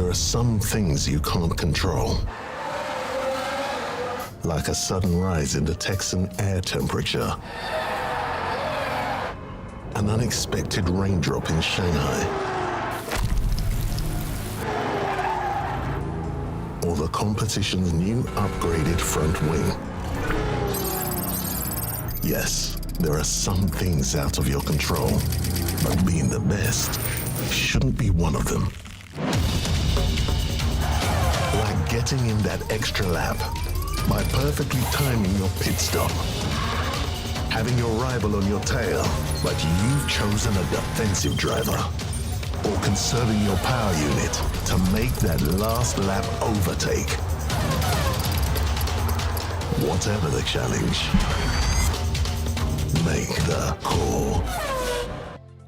There are some things you can't control. Like a sudden rise in the Texan air temperature. An unexpected raindrop in Shanghai. Or the competition's new upgraded front wing. Yes, there are some things out of your control, but being the best shouldn't be one of them. Like getting in that extra lap by perfectly timing your pit stop. Having your rival on your tail, but you've chosen a defensive driver. Or conserving your power unit to make that last lap overtake. Whatever the challenge, make the call.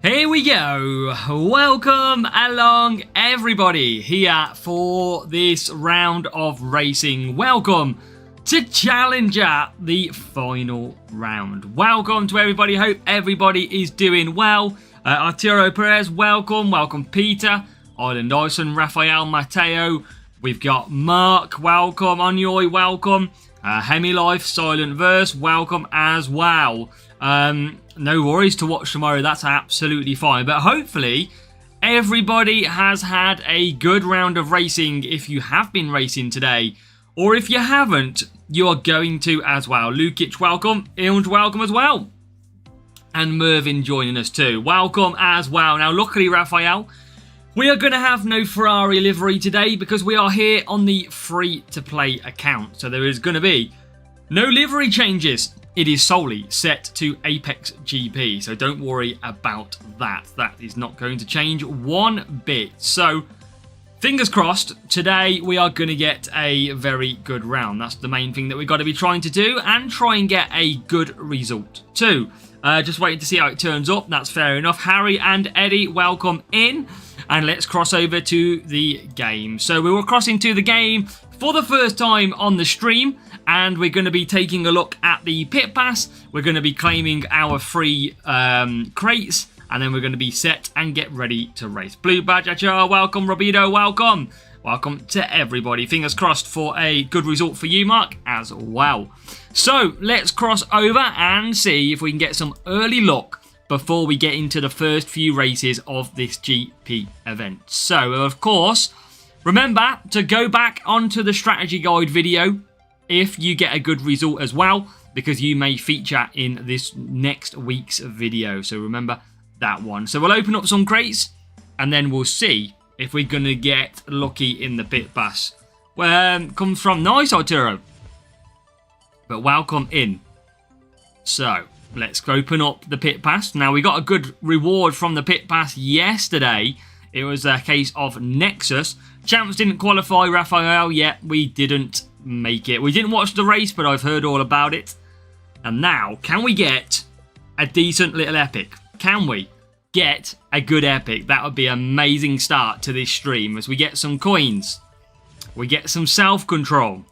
Here we go. Welcome along, everybody, here for this round of racing. Welcome to Challenger, the final round. Welcome to everybody. Hope everybody is doing well. Arturo Perez, welcome. Welcome, Peter. Island Dyson, Rafael, Mateo. We've got Mark, welcome. Onyoy, welcome. Hemilife, Silent Verse, welcome as well. No worries to watch tomorrow. That's absolutely fine. But hopefully, everybody has had a good round of racing if you have been racing today. Or if you haven't, you are going to as well. Lukic, welcome. Ilms, welcome as well. And Mervyn joining us too. Welcome as well. Now, luckily, Raphael, we are going to have no Ferrari livery today because we are here on the free-to-play account. So there is going to be no livery changes. It is solely set to Apex GP. So don't worry about that. That is not going to change one bit. So fingers crossed, today we are going to get a very good round. That's the main thing that we've got to be trying to do and try and get a good result too. Just waiting to see how it turns up. That's fair enough. Harry and Eddie, welcome in. And let's cross over to the game. So we were crossing to the game for the first time on the stream. And we're going to be taking a look at the pit pass. We're going to be claiming our free crates. And then we're going to be set and get ready to race. Blue Badge, HR, welcome. Robido, welcome. Welcome to everybody. Fingers crossed for a good result for you, Mark, as well. So let's cross over and see if we can get some early luck before we get into the first few races of this GP event. So, of course, remember to go back onto the strategy guide video if you get a good result as well, because you may feature in this next week's video. So remember that one. So we'll open up some crates and then we'll see if we're going to get lucky in the pit pass. Comes from nice, Arturo. But welcome in. So let's open up the pit pass. Now, we got a good reward from the pit pass yesterday. It was a case of Nexus. Champs didn't qualify, Raphael, yet we didn't make it. We didn't watch the race, but I've heard all about it. And now, can we get a decent little epic? Can we get a good epic? That would be an amazing start to this stream as we get some coins. We get some self-control.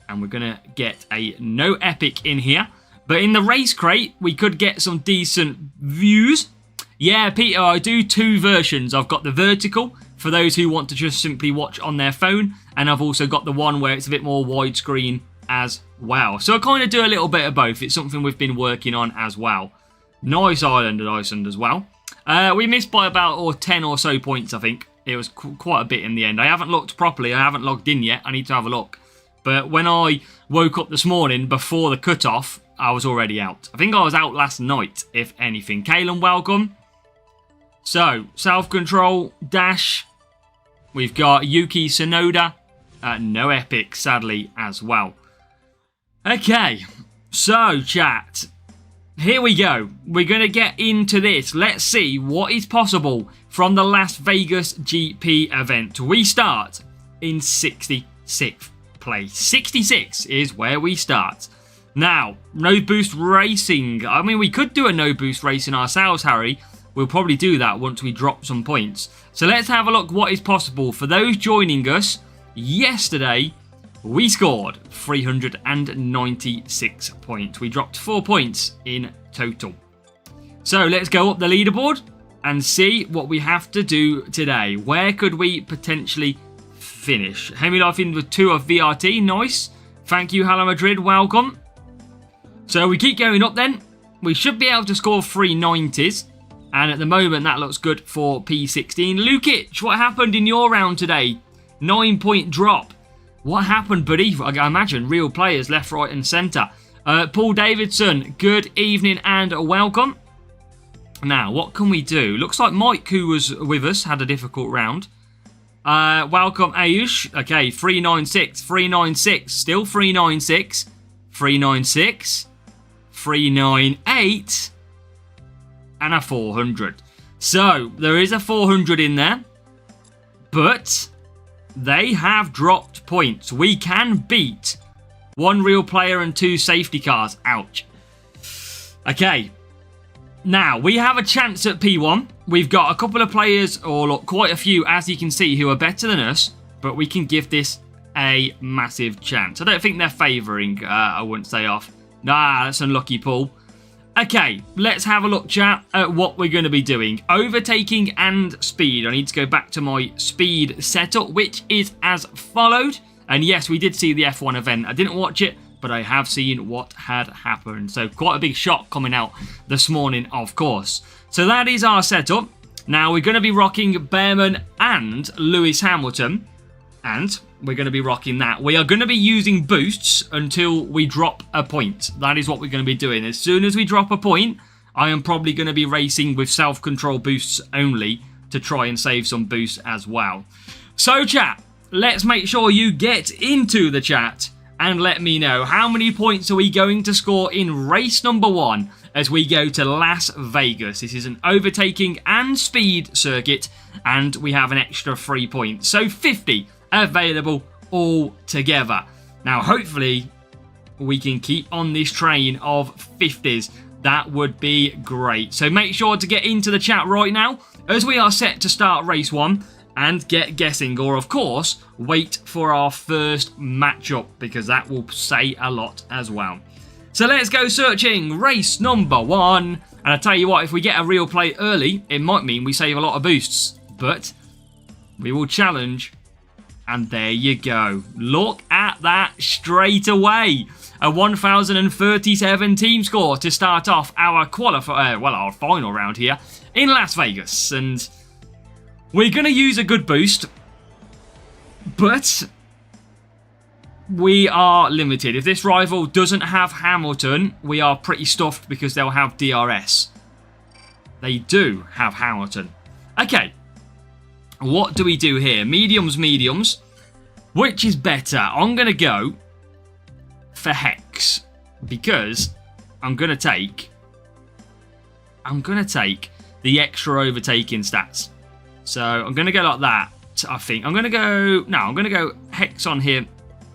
And we're going to get a no epic in here. But in the race crate, we could get some decent views. Yeah, Peter, I do two versions. I've got the vertical for those who want to just simply watch on their phone. And I've also got the one where it's a bit more widescreen as well. So I kind of do a little bit of both. It's something we've been working on as well. Nice Island and Iceland as well. We missed by about 10 or so points, I think. It was quite a bit in the end. I haven't looked properly. I haven't logged in yet. I need to have a look. But when I woke up this morning before the cutoff, I was already out. I think I was out last night, if anything. Kalen, welcome. So, self-control, dash. We've got Yuki Tsunoda. No epic, sadly, as well. Okay, so, chat. Here we go. We're going to get into this. Let's see what is possible from the Las Vegas GP event. We start in 66th place. 66 is where we start. Now, no boost racing. I mean, we could do a no boost racing ourselves, Harry. We'll probably do that once we drop some points. So let's have a look what is possible. For those joining us, yesterday we scored 396 points. We dropped 4 points in total. So let's go up the leaderboard and see what we have to do today. Where could we potentially finish? Hemilife in with 2 of VRT. Nice. Thank you, Hala Madrid. Welcome. So we keep going up then. We should be able to score 390s. And at the moment, that looks good for P16. Lukic, what happened in your round today? 9-point drop. What happened, buddy? I imagine real players left, right and centre. Paul Davidson, good evening and welcome. Now, what can we do? Looks like Mike, who was with us, had a difficult round. Welcome, Ayush. Okay, 396, 396, still 396, 396, 398, and a 400. So, there is a 400 in there, but they have dropped points. We can beat 1 real player and 2 safety cars. Ouch. Okay. Now, we have a chance at P1. We've got a couple of players, or look, quite a few, as you can see, who are better than us, but we can give this a massive chance. I don't think they're favouring, I wouldn't say off. Nah, that's unlucky, Paul. Okay, let's have a look, chat, at what we're going to be doing. Overtaking and speed. I need to go back to my speed setup, which is as followed. And yes, we did see the F1 event. I didn't watch it, but I have seen what had happened. So quite a big shock coming out this morning, of course. So that is our setup. Now we're going to be rocking Bearman and Lewis Hamilton. And we're going to be rocking that. We are going to be using boosts until we drop a point. That is what we're going to be doing. As soon as we drop a point, I am probably going to be racing with self-control boosts only to try and save some boosts as well. So chat, let's make sure you get into the chat and let me know how many points are we going to score in race number 1 as we go to Las Vegas. This is an overtaking and speed circuit, and we have an extra 3 points. So 50 available all together. Now, hopefully, we can keep on this train of 50s. That would be great. So make sure to get into the chat right now as we are set to start race 1 and get guessing, or of course, wait for our first matchup, because that will say a lot as well. So let's go searching race number 1. And I tell you what, if we get a real play early, it might mean we save a lot of boosts. But we will challenge. And there you go. Look at that straight away. A 1,037 team score to start off our our final round here in Las Vegas. And we're going to use a good boost, but we are limited. If this rival doesn't have Hamilton, we are pretty stuffed because they'll have DRS. They do have Hamilton. Okay. What do we do here? Mediums. Which is better? I'm going to go for Hex, because I'm going to take the extra overtaking stats. So I'm going to go like that, I think. I'm going to go Hex on here.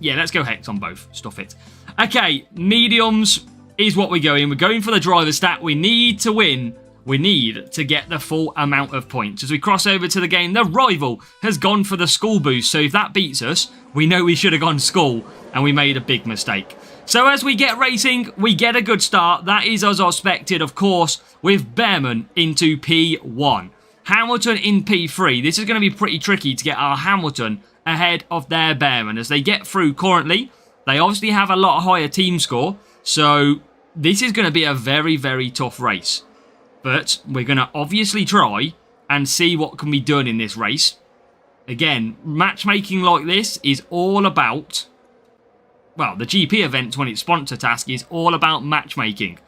Yeah, let's go Hex on both. Stuff it. Okay, mediums is what we're going. We're going for the driver stat. We need to win. We need to get the full amount of points. As we cross over to the game, the rival has gone for the school boost. So if that beats us, we know we should have gone school, and we made a big mistake. So as we get racing, we get a good start. That is as expected, of course, with Bearman into P1. Hamilton in P3. This is going to be pretty tricky to get our Hamilton ahead of their Bearman. As they get through currently, they obviously have a lot higher team score. So this is going to be a very, very tough race. But we're going to obviously try and see what can be done in this race. Again, matchmaking like this is all about... Well, the GP event, when it's sponsor task, is all about matchmaking.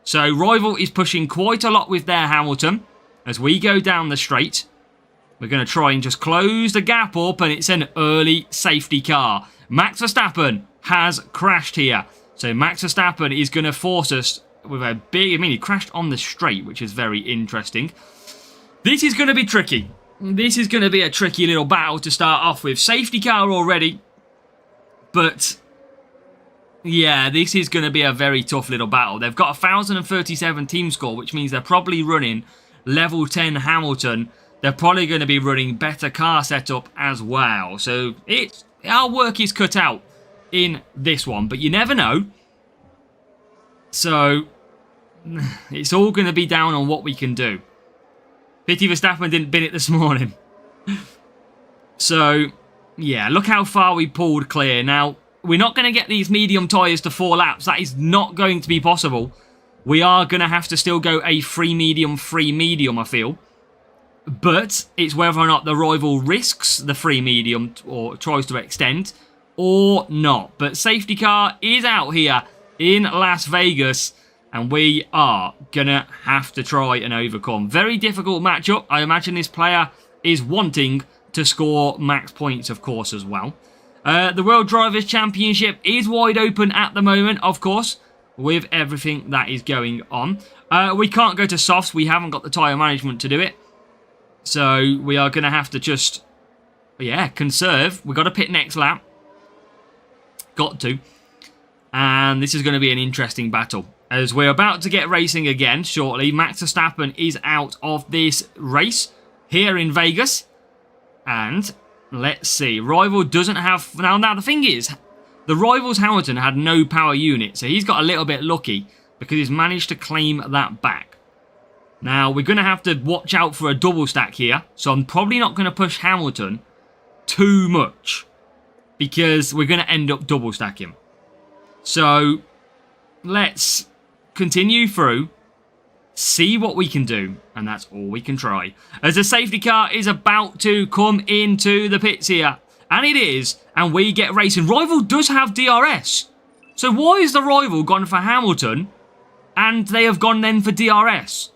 So Rival is pushing quite a lot with their Hamilton. As we go down the straight, we're going to try and just close the gap up, and it's an early safety car. Max Verstappen has crashed here. So Max Verstappen is going to force us with a big... I mean, he crashed on the straight, which is very interesting. This is going to be tricky. This is going to be a tricky little battle to start off with. Safety car already. But... yeah, this is going to be a very tough little battle. They've got 1,037 team score, which means they're probably running level 10 Hamilton. They're probably going to be running better car setup as well. So our work is cut out in this one, but you never know. So it's all going to be down on what we can do. Pity Verstappen didn't bin it this morning. So, yeah, look how far we pulled clear. Now, we're not going to get these medium tyres to 4 laps. That is not going to be possible. We are going to have to still go a free medium, I feel. But it's whether or not the rival risks the free medium or tries to extend or not. But safety car is out here in Las Vegas, and we are going to have to try and overcome. Very difficult matchup. I imagine this player is wanting to score max points, of course, as well. The World Drivers' Championship is wide open at the moment, of course, with everything that is going on. We can't go to softs. We haven't got the tyre management to do it. So we are going to have to just, yeah, conserve. We've got to pit next lap. Got to. And this is going to be an interesting battle, as we're about to get racing again shortly. Max Verstappen is out of this race here in Vegas. And let's see. Rival doesn't have... Now the thing is, the rival's Hamilton had no power unit, so he's got a little bit lucky because he's managed to claim that back. Now, we're going to have to watch out for a double stack here, so I'm probably not going to push Hamilton too much because we're going to end up double stacking. So, let's continue through, see what we can do, and that's all we can try. As the safety car is about to come into the pits here, and it is, and we get racing. Rival does have DRS. So why is the rival gone for Hamilton, and they have gone then for DRS?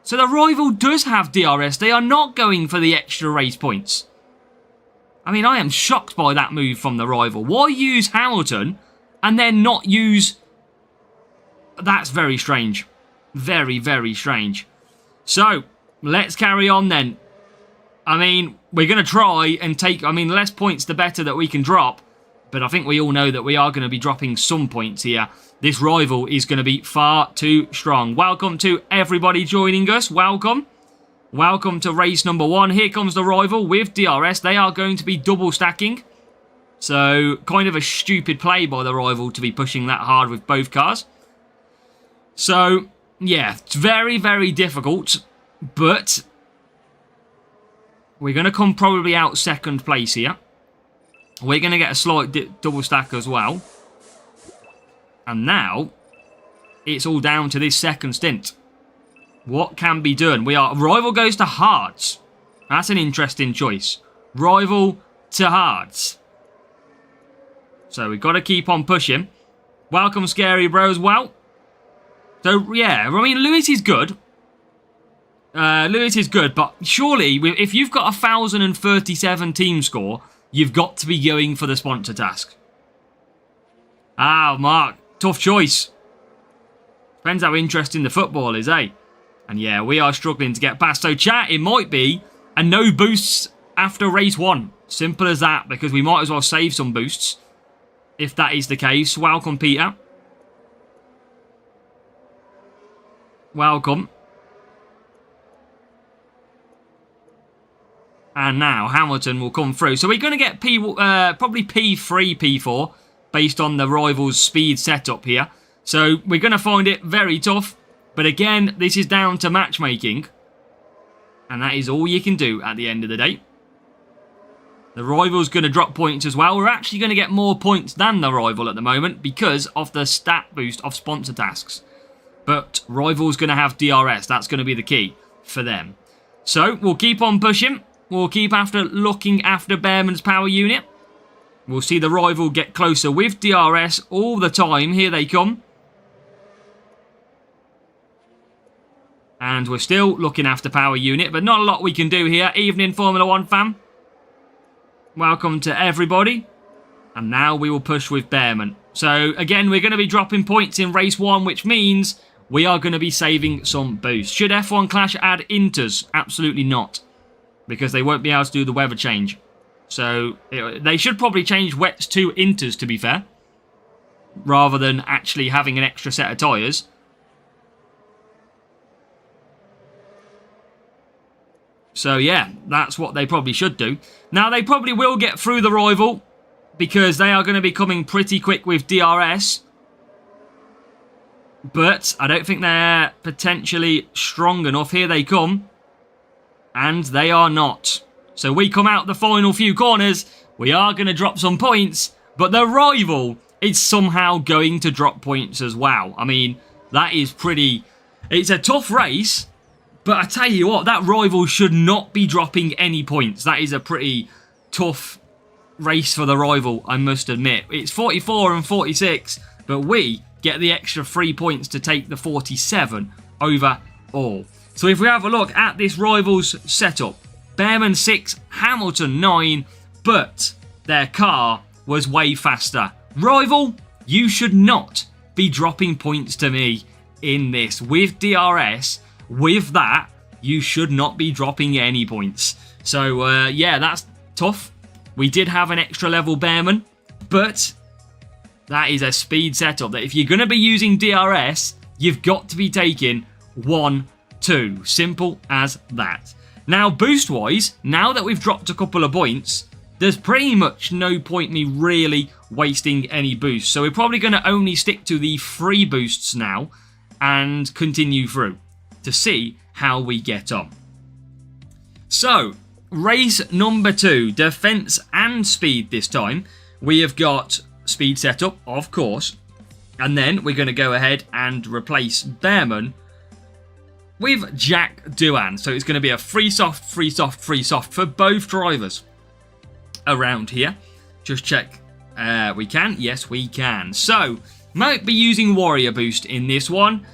So the rival does have DRS. They are not going for the extra race points. I mean, I am shocked by that move from the rival. Why use Hamilton and then not use... That's very strange. Very, very strange. So, let's carry on then. I mean, we're going to try and take... I mean, less points, the better that we can drop. But I think we all know that we are going to be dropping some points here. This rival is going to be far too strong. Welcome to everybody joining us. Welcome. Welcome to race number 1. Here comes the rival with DRS. They are going to be double stacking. So, kind of a stupid play by the rival to be pushing that hard with both cars. So, yeah, it's very, very difficult. But we're going to come probably out second place here. We're going to get a slight double stack as well. And now, it's all down to this second stint. What can be done? Rival goes to hards. That's an interesting choice. Rival to hards. So we've got to keep on pushing. Welcome, Scary Bro, as well. So, yeah, I mean, Lewis is good. Lewis is good, but surely, if you've got 1,037 team score, you've got to be going for the sponsor task. Ah, Mark, tough choice. Depends how interesting the football is, eh? And yeah, we are struggling to get past. So, chat, it might be a no boosts after race 1. Simple as that, because we might as well save some boosts, if that is the case. Welcome, Peter. Welcome. And now Hamilton will come through. So we're going to get probably P3, P4, based on the rival's speed setup here. So we're going to find it very tough. But again, this is down to matchmaking. And that is all you can do at the end of the day. The rival's going to drop points as well. We're actually going to get more points than the rival at the moment because of the stat boost of sponsor tasks. But rival's going to have DRS. That's going to be the key for them. So we'll keep on pushing. We'll keep looking after Behrman's power unit. We'll see the rival get closer with DRS all the time. Here they come. And we're still looking after power unit, but not a lot we can do here. Evening, Formula 1 fam. Welcome to everybody. And now we will push with Behrman. So, again, we're going to be dropping points in race 1, which means we are going to be saving some boost. Should F1 Clash add inters? Absolutely not. Because they won't be able to do the weather change. So, they should probably change wets to inters, to be fair. Rather than actually having an extra set of tyres. So, yeah, that's what they probably should do. Now, they probably will get through the rival. Because they are going to be coming pretty quick with DRS. But I don't think they're potentially strong enough. Here they come. and they are not. So we come out the final few corners, we are going to drop some points, but the rival is somehow going to drop points as well. I mean, that is pretty... It's a tough race, but I tell you what, that rival should not be dropping any points. That is a pretty tough race for the rival, I must admit. It's 44 and 46, but we get the extra 3 points to take the 47 overall. So if we have a look at this rival's setup, Bearman 6, Hamilton 9, but their car was way faster. Rival, you should not be dropping points to me in this. With DRS, with that, you should not be dropping any points. So, yeah, that's tough. We did have an extra level Bearman, but that is a speed setup that if you're going to be using DRS, you've got to be taking 1, 2. Simple as that. Now, boost-wise, now that we've dropped a couple of points, there's pretty much no point me really wasting any boosts. So we're probably going to only stick to the free boosts now and continue through to see how we get on. So, race number 2, defense and speed this time. We have got speed setup, of course, and then we're going to go ahead and replace Bearman with Jack Doohan. So it's going to be a free soft, free soft, free soft for both drivers around here. Just check we can. Yes, we can. So, might be using Warrior Boost in this one.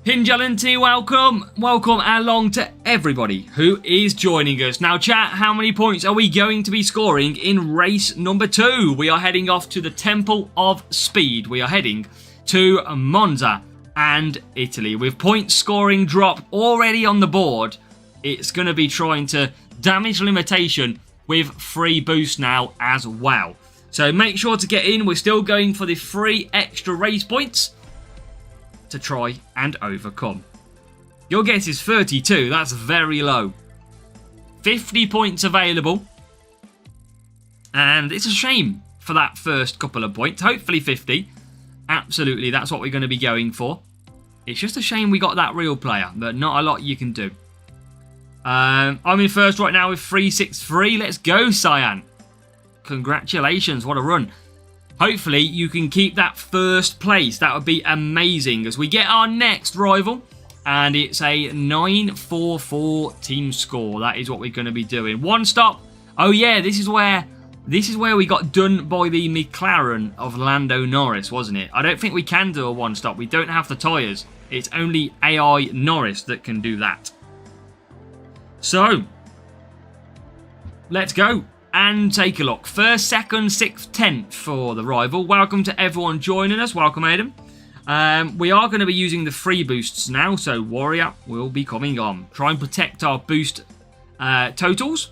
Hinjalenti, welcome. Welcome along to everybody who is joining us. Now, chat, how many points are we going to be scoring in race number 2? We are heading off to the Temple of Speed. We are heading to Monza and Italy. With point scoring drop already on the board, it's going to be trying to damage limitation with free boost now as well. So make sure to get in. We're still going for the free extra race points to try and overcome. Your guess is 32. That's very low. 50 points available. And it's a shame for that first couple of points. Hopefully 50. Absolutely, that's what we're going to be going for. It's just a shame we got that real player, but not a lot you can do. I'm in first right now with 363. Let's go, Cyan. Congratulations, what a run. Hopefully you can keep that first place. That would be amazing as we get our next rival. And it's a 9-4-4 team score. That is what we're going to be doing. One stop. Oh yeah, this is where we got done by the McLaren of Lando Norris, wasn't it? I don't think we can do a one stop. We don't have the tyres. It's only AI Norris that can do that. So, let's go and take a look. First, second, 6th, 10th for the rival. Welcome to everyone joining us. Welcome, Aidan. We are going to be using the free boosts now, so Warrior will be coming on. Try and protect our boost totals.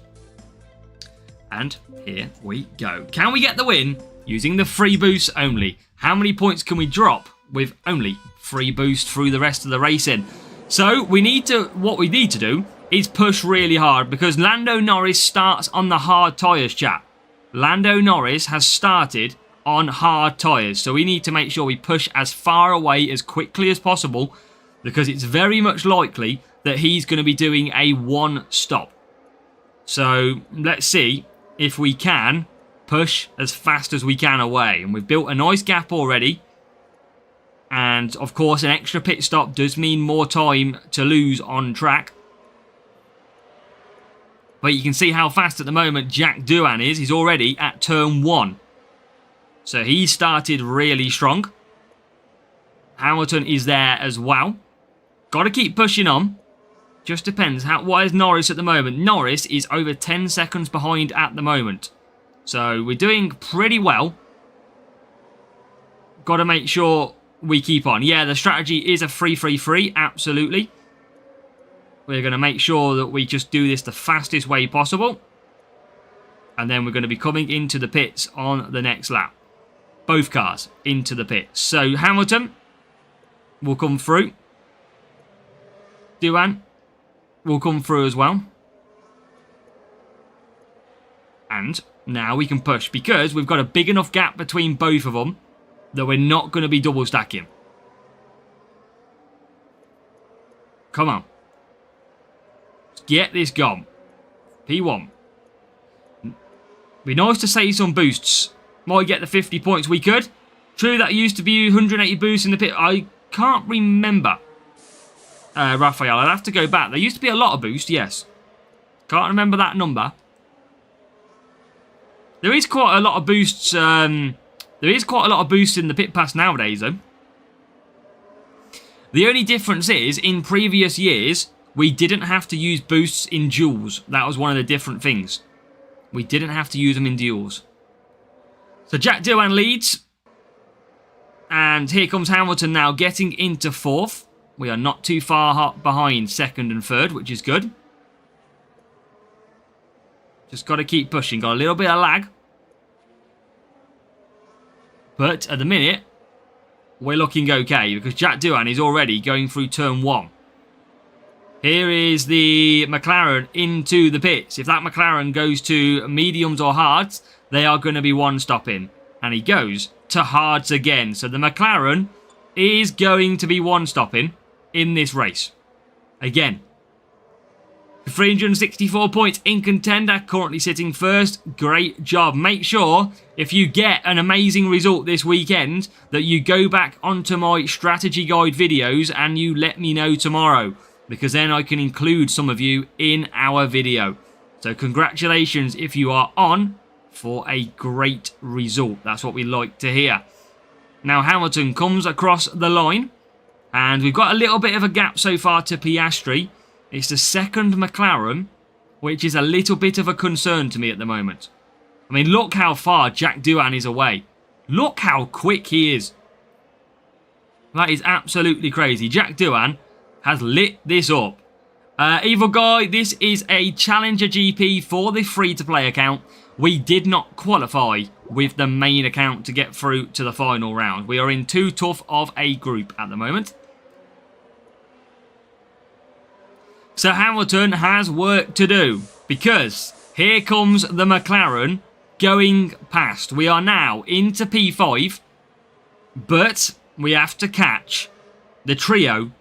And here we go. Can we get the win using the free boosts only? How many points can we drop with only free boost through the rest of the racing? So what we need to do is push really hard because Lando Norris starts on the hard tyres, chat. Lando Norris has started on hard tyres, so we need to make sure we push as far away as quickly as possible because it's very much likely that he's going to be doing a one stop. So let's see if we can push as fast as we can away. And we've built a nice gap already. And of course an extra pit stop does mean more time to lose on track. But you can see how fast at the moment Jack Doohan is. He's already at turn 1. So he started really strong. Hamilton is there as well. Got to keep pushing on. Just depends. What is Norris at the moment? Norris is over 10 seconds behind at the moment. So we're doing pretty well. Got to make sure we keep on. Yeah, the strategy is a free. Absolutely. We're going to make sure that we just do this the fastest way possible. And then we're going to be coming into the pits on the next lap. Both cars into the pits. So Hamilton will come through. Doohan will come through as well. And now we can push because we've got a big enough gap between both of them that we're not going to be double stacking. Come on. get this gone. P1. Be nice to save some boosts. Might get the 50 points we could. True, that used to be 180 boosts in the pit. I can't remember. Raphael, I'd have to go back. There used to be a lot of boosts, yes. Can't remember that number. There is quite a lot of boosts. There is quite a lot of boosts in the pit pass nowadays, though. The only difference is, in previous years, we didn't have to use boosts in duels. That was one of the different things. We didn't have to use them in duels. So Jack Doohan leads. And here comes Hamilton now getting into 4th. We are not too far behind 2nd and 3rd, which is good. Just got to keep pushing. Got a little bit of lag. But at the minute, we're looking okay because Jack Doohan is already going through turn 1. Here is the McLaren into the pits. If that McLaren goes to mediums or hards, they are going to be one-stopping. And he goes to hards again. So the McLaren is going to be one-stopping in this race. Again. 364 points in contender, currently sitting 1st. Great job. Make sure, if you get an amazing result this weekend, that you go back onto my strategy guide videos and you let me know tomorrow. Because then I can include some of you in our video. So congratulations if you are on for a great result. That's what we like to hear. Now Hamilton comes across the line. And we've got a little bit of a gap so far to Piastri. It's the 2nd McLaren, which is a little bit of a concern to me at the moment. I mean, look how far Jack Doohan is away. Look how quick he is. That is absolutely crazy. Jack Doohan has lit this up. Evil Guy, this is a Challenger GP for the free-to-play account. We did not qualify with the main account to get through to the final round. We are in too tough of a group at the moment. So Hamilton has work to do because here comes the McLaren going past. We are now into P5, but we have to catch the trio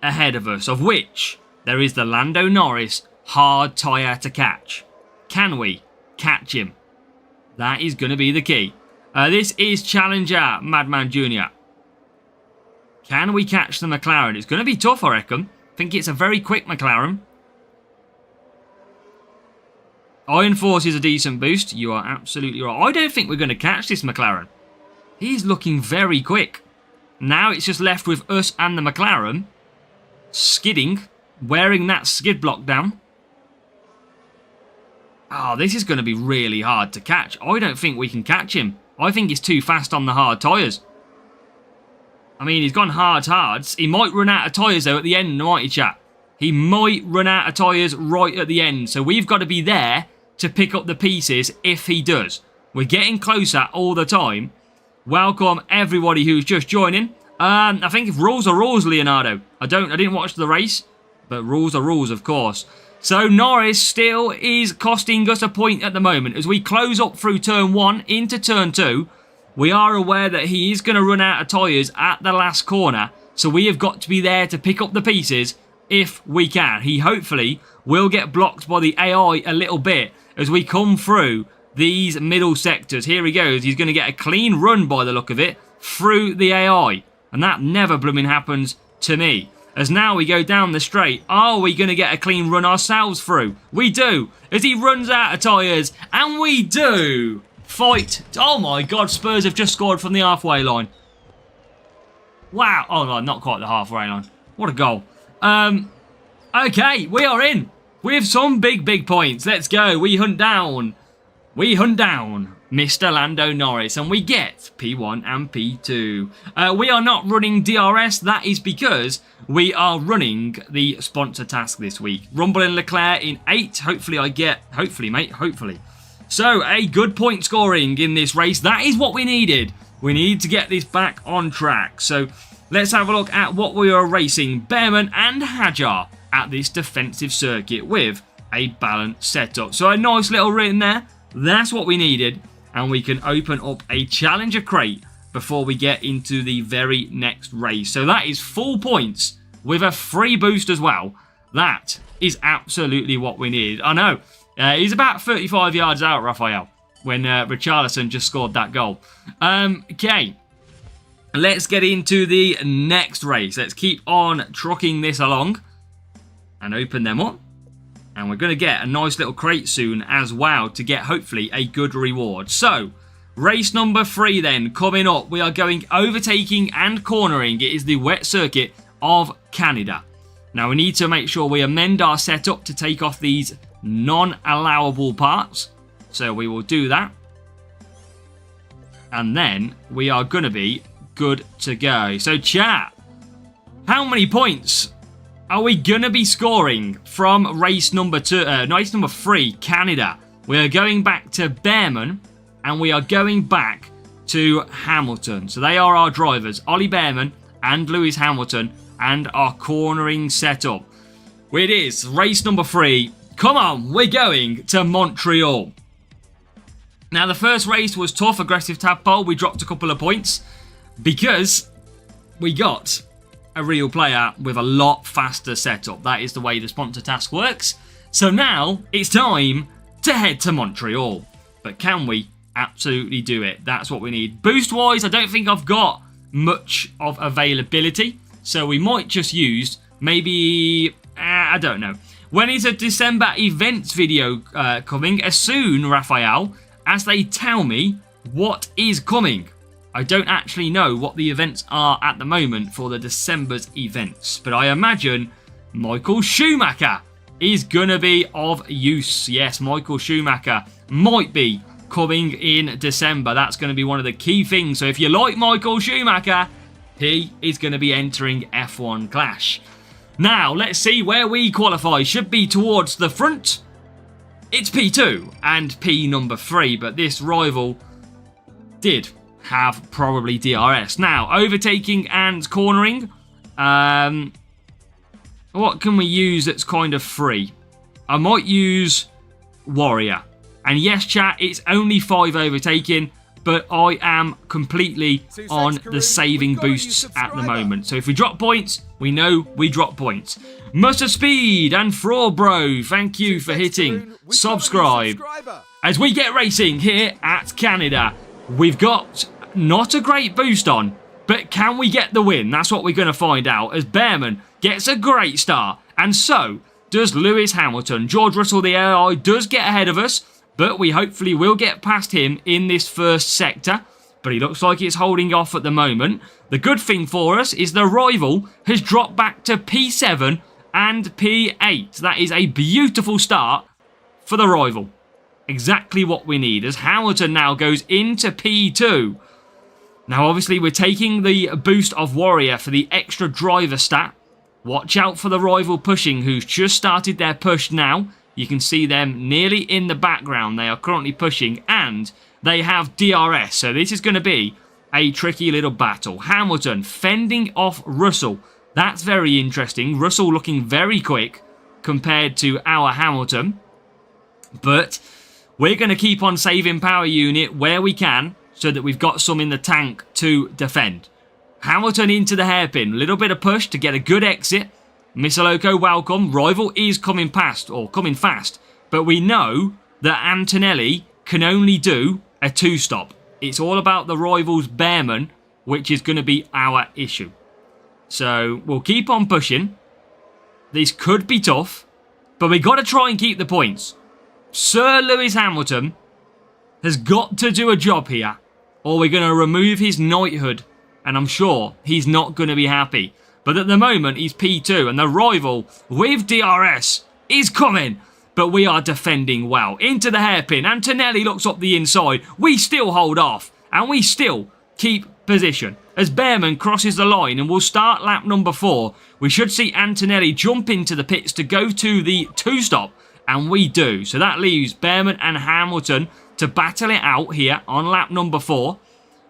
ahead of us, of which there is the Lando Norris hard tyre to catch. Can we catch him? That is going to be the key. This is Challenger Madman Jr. Can we catch the McLaren? It's going to be tough, I reckon. I think it's a very quick McLaren. Iron Force is a decent boost. You are absolutely right. I don't think we're going to catch this McLaren. He's looking very quick. Now it's just left with us and the McLaren skidding, wearing that skid block down. Oh, this is going to be really hard to catch. I don't think we can catch him. I think he's too fast on the hard tyres. I mean, he's gone hards. He might run out of tyres, though, at the end, might he, chat? He might run out of tyres right at the end. So we've got to be there to pick up the pieces if he does. We're getting closer all the time. Welcome, everybody who's just joining. I think if rules are rules, Leonardo. I didn't watch the race, but rules are rules, of course. So Norris still is costing us a point at the moment. As we close up through turn 1 into turn 2, we are aware that he is going to run out of tyres at the last corner. So we have got to be there to pick up the pieces if we can. He hopefully will get blocked by the AI a little bit as we come through these middle sectors. Here he goes. He's going to get a clean run by the look of it through the AI. And that never blooming happens to me. As now we go down the straight. Are we going to get a clean run ourselves through? We do. As he runs out of tyres. And we do. Fight. Oh my God. Spurs have just scored from the halfway line. Wow. Oh no, not quite the halfway line. What a goal. Okay. We are in. With some big points. Let's go. We hunt down Mr. Lando Norris, and we get P1 and P2. We are not running DRS. That is because we are running the sponsor task this week. Rumble and Leclerc in 8. Hopefully, mate, hopefully. So, a good point scoring in this race. That is what we needed. We need to get this back on track. So, let's have a look at what we are racing. Behrman and Hadjar at this defensive circuit with a balanced setup. So, a nice little written there. That's what we needed. And we can open up a Challenger crate before we get into the very next race. So that is full points with a free boost as well. That is absolutely what we need. I know. He's about 35 yards out, Raphael, when Richarlison just scored that goal. Okay. Let's get into the next race. Let's keep on trucking this along and open them up. And we're going to get a nice little crate soon as well to get hopefully a good reward. So, race number 3 then coming up. We are going overtaking and cornering. It is the wet circuit of Canada. Now we need to make sure we amend our setup to take off these non-allowable parts. So we will do that. And then we are going to be good to go. So chat, how many points are we going to be scoring from race number 3, Canada? We are going back to Bearman and we are going back to Hamilton. So they are our drivers, Ollie Bearman and Lewis Hamilton, and our cornering setup. It is race number 3. Come on, we're going to Montreal. Now the first race was tough, aggressive tadpole. We dropped a couple of points because we got a real player with a lot faster setup. That is the way the sponsor task works. So now it's time to head to Montreal. But can we absolutely do it? That's what we need. Boost wise, I don't think I've got much of availability. So we might just use maybe, I don't know. When is a December events video coming? As soon, Raphael, as they tell me what is coming. I don't actually know what the events are at the moment for the December's events, but I imagine Michael Schumacher is going to be of use. Yes, Michael Schumacher might be coming in December. That's going to be one of the key things. So if you like Michael Schumacher, he is going to be entering F1 Clash. Now, let's see where we qualify. Should be towards the front. It's P2 and P number 3, but this rival did have probably DRS. Now, overtaking and cornering. What can we use that's kind of free? I might use Warrior. And yes, chat, it's only 5 overtaking, but I am completely on the saving boosts at the moment. So if we drop points, we know we drop points. Mustard Speed and Fraud Bro, thank you for hitting subscribe. As we get racing here at Canada, we've got not a great boost on, but can we get the win? That's what we're going to find out as Bearman gets a great start. And so does Lewis Hamilton. George Russell, the AI, does get ahead of us, but we hopefully will get past him in this first sector. But he looks like it's holding off at the moment. The good thing for us is the rival has dropped back to P7 and P8. That is a beautiful start for the rival. Exactly what we need as Hamilton now goes into P2. Now obviously we're taking the boost of Warrior for the extra driver stat. Watch out for the rival pushing who's just started their push now. You can see them nearly in the background. They are currently pushing and they have DRS. So this is going to be a tricky little battle. Hamilton fending off Russell. That's very interesting. Russell looking very quick compared to our Hamilton. But we're going to keep on saving power unit where we can so that we've got some in the tank to defend. Hamilton into the hairpin. A little bit of push to get a good exit. Missaloko, welcome. Rival is coming past, or coming fast. But we know that Antonelli can only do a 2-stop. It's all about the rival's Bearman, which is going to be our issue. So we'll keep on pushing. This could be tough, but we got to try and keep the points. Sir Lewis Hamilton has got to do a job here, or we're going to remove his knighthood, and I'm sure he's not going to be happy. But at the moment, he's P2, and the rival with DRS is coming. But we are defending well. Into the hairpin. Antonelli looks up the inside. We still hold off, and we still keep position. As Bearman crosses the line and will start lap number 4, we should see Antonelli jump into the pits to go to the 2-stop, and we do. So that leaves Bearman and Hamilton to battle it out here on lap number 4.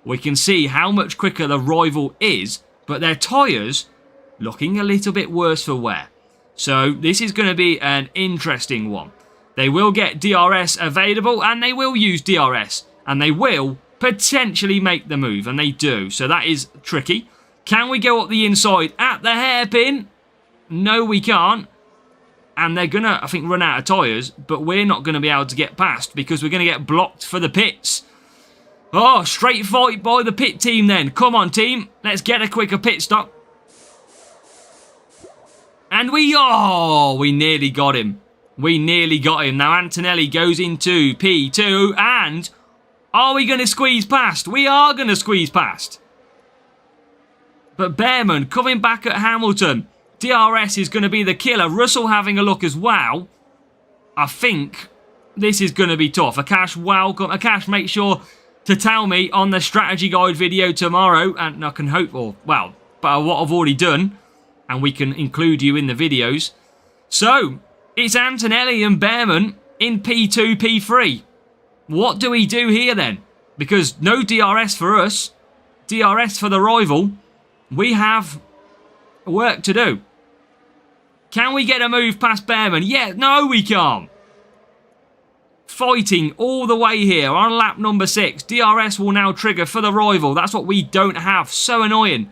We can see how much quicker the rival is, but their tyres looking a little bit worse for wear. So this is going to be an interesting one. They will get DRS available and they will use DRS and they will potentially make the move, and they do. So that is tricky. Can we go up the inside at the hairpin? No, we can't. and they're going to, I think, run out of tyres, but we're not going to be able to get past because we're going to get blocked for the pits. Oh, straight fight by the pit team then. Come on, team. Let's get a quicker pit stop. And we nearly got him. We nearly got him. Now Antonelli goes into P2 and are we going to squeeze past? We are going to squeeze past. But Bearman coming back at Hamilton. DRS is going to be the killer. Russell having a look as well. I think this is going to be tough. Akash, welcome. Akash, make sure to tell me on the strategy guide video tomorrow, and I can hope, or, well, but what I've already done, and we can include you in the videos. So, it's Antonelli and Bearman in P2, P3. What do we do here then? Because no DRS for us, DRS for the rival. We have work to do. Can we get a move past Bearman? Yeah, no we can't. Fighting all the way here on lap number 6. DRS will now trigger for the rival. That's what we don't have. So annoying.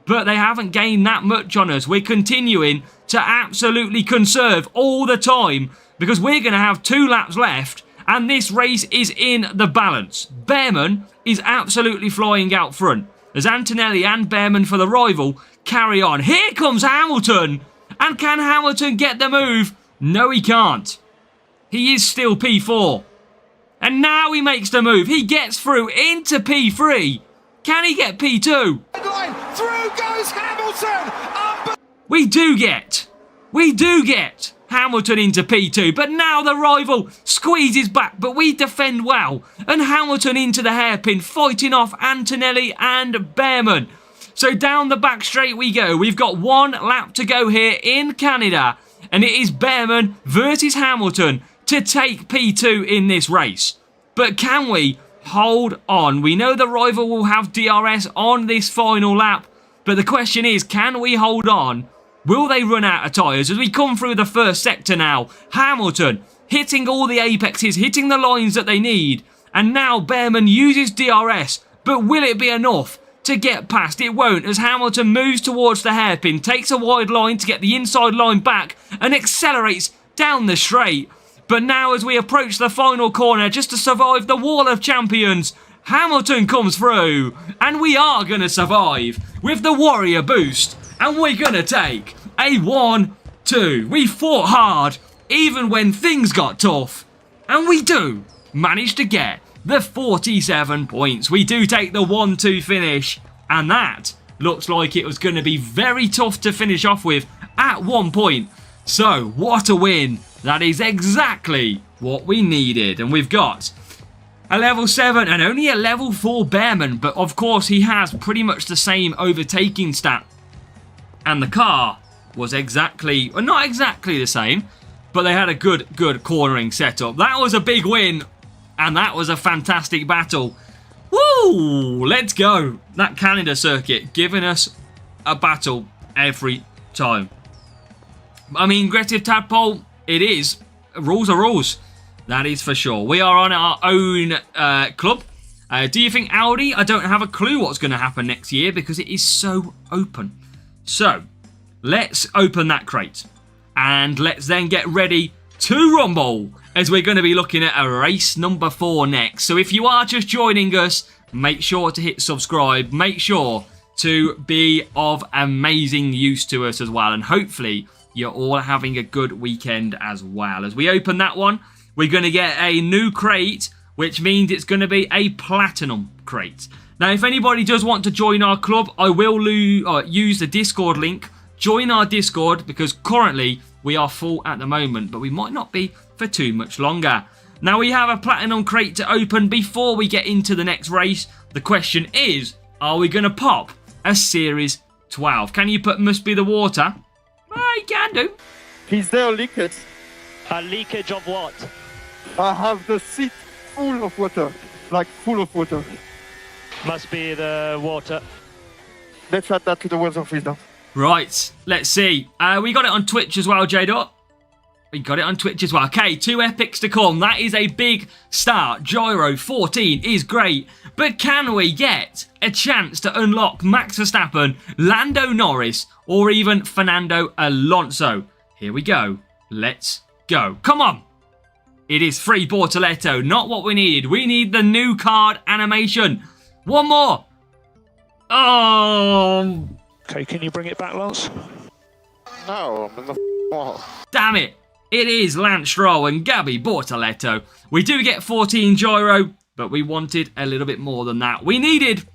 But they haven't gained that much on us. We're continuing to absolutely conserve all the time because we're going to have 2 laps left and this race is in the balance. Bearman is absolutely flying out front as Antonelli and Bearman for the rival carry on. Here comes Hamilton. And can Hamilton get the move? No, he can't. He is still P4. And now he makes the move. He gets through into P3. Can he get P2? Through goes Hamilton. We do get Hamilton into P2. But now the rival squeezes back. But we defend well. And Hamilton into the hairpin, fighting off Antonelli and Bearman. So down the back straight we go. We've got 1 lap to go here in Canada. And it is Bearman versus Hamilton to take P2 in this race. But can we hold on? We know the rival will have DRS on this final lap. But the question is, can we hold on? Will they run out of tyres? As we come through the first sector now, Hamilton hitting all the apexes, hitting the lines that they need. And now Bearman uses DRS. But will it be enough to get past? It won't, as Hamilton moves towards the hairpin, takes a wide line to get the inside line back and accelerates down the straight. But now as we approach the final corner, just to survive the wall of champions, Hamilton comes through and we are going to survive with the Warrior boost and we're going to take a 1-2. We fought hard even when things got tough and we do manage to get the 47 points. We do take the 1-2 finish and that looks like it was going to be very tough to finish off with at one point. So what a win. That is exactly what we needed. And we've got a level 7 and only a level 4 Bearman. But of course he has pretty much the same overtaking stat. And the car was exactly, well, not exactly the same, but they had a good cornering setup. That was a big win. And that was a fantastic battle. Woo! Let's go. That Canada circuit giving us a battle every time. I mean, Aggressive Tadpole, it is. Rules are rules. That is for sure. We are on our own club. Do you think Audi? I don't have a clue what's going to happen next year because it is so open. So, let's open that crate. And let's then get ready to rumble, as we're going to be looking at a race number 4 next. So if you are just joining us, make sure to hit subscribe. Make sure to be of amazing use to us as well. And hopefully you're all having a good weekend as well. As we open that one, we're going to get a new crate, which means it's going to be a platinum crate. Now, if anybody does want to join our club, I will use the Discord link. Join our Discord because currently we are full at the moment, but we might not be for too much longer. Now, we have a platinum crate to open before we get into the next race. The question is, are we going to pop a Series 12? Can you put must be the water? You can do. Is there a leakage? A leakage of what? I have the seat full of water. Like full of water. Must be the water. Let's add that to the words of wisdom. Right, let's see. We got it on Twitch as well, J-Dot. We got it on Twitch as well. Okay, 2 epics to come. That is a big start. Gyro 14 is great. But can we get a chance to unlock Max Verstappen, Lando Norris, or even Fernando Alonso? Here we go. Let's go. Come on. It is free Bortoletto. Not what we needed. We need the new card animation. One more. Oh. Okay, can you bring it back, Lance? No, I'm in the wall. Damn it. It is Lance Stroll and Gabby Bortoletto. We do get 14 gyro, but we wanted a little bit more than that. We needed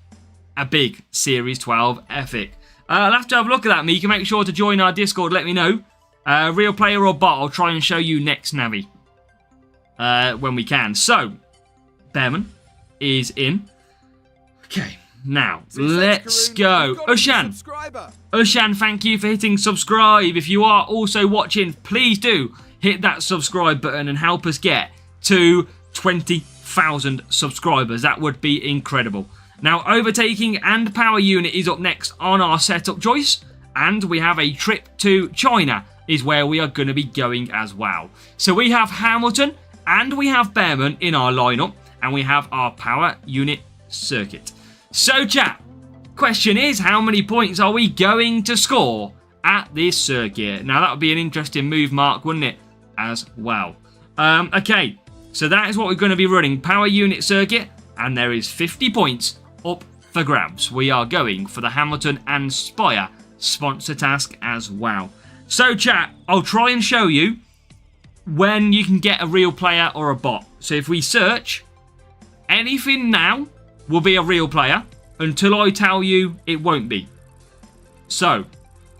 a big Series 12 epic. I'll have to have a look at that, Mika. Make sure to join our Discord. Let me know. Real player or bot, I'll try and show you next, Navi. When we can. So, Bearman is in. Okay, now, let's go. Ushan, thank you for hitting subscribe. If you are also watching, please do hit that subscribe button and help us get to 20,000 subscribers. That would be incredible. Now, overtaking and power unit is up next on our setup choice. And we have a trip to China is where we are going to be going as well. So we have Hamilton and we have Bearman in our lineup. And we have our power unit circuit. So, chat, question is, how many points are we going to score at this circuit? Now, that would be an interesting move, Mark, wouldn't it? As well. Okay, so that is what we're going to be running. Power unit circuit, and there is 50 points up for grabs. We are going for the Hamilton and Spire sponsor task as well. So, chat, I'll try and show you when you can get a real player or a bot. So, if we search, anything now will be a real player until I tell you it won't be. So,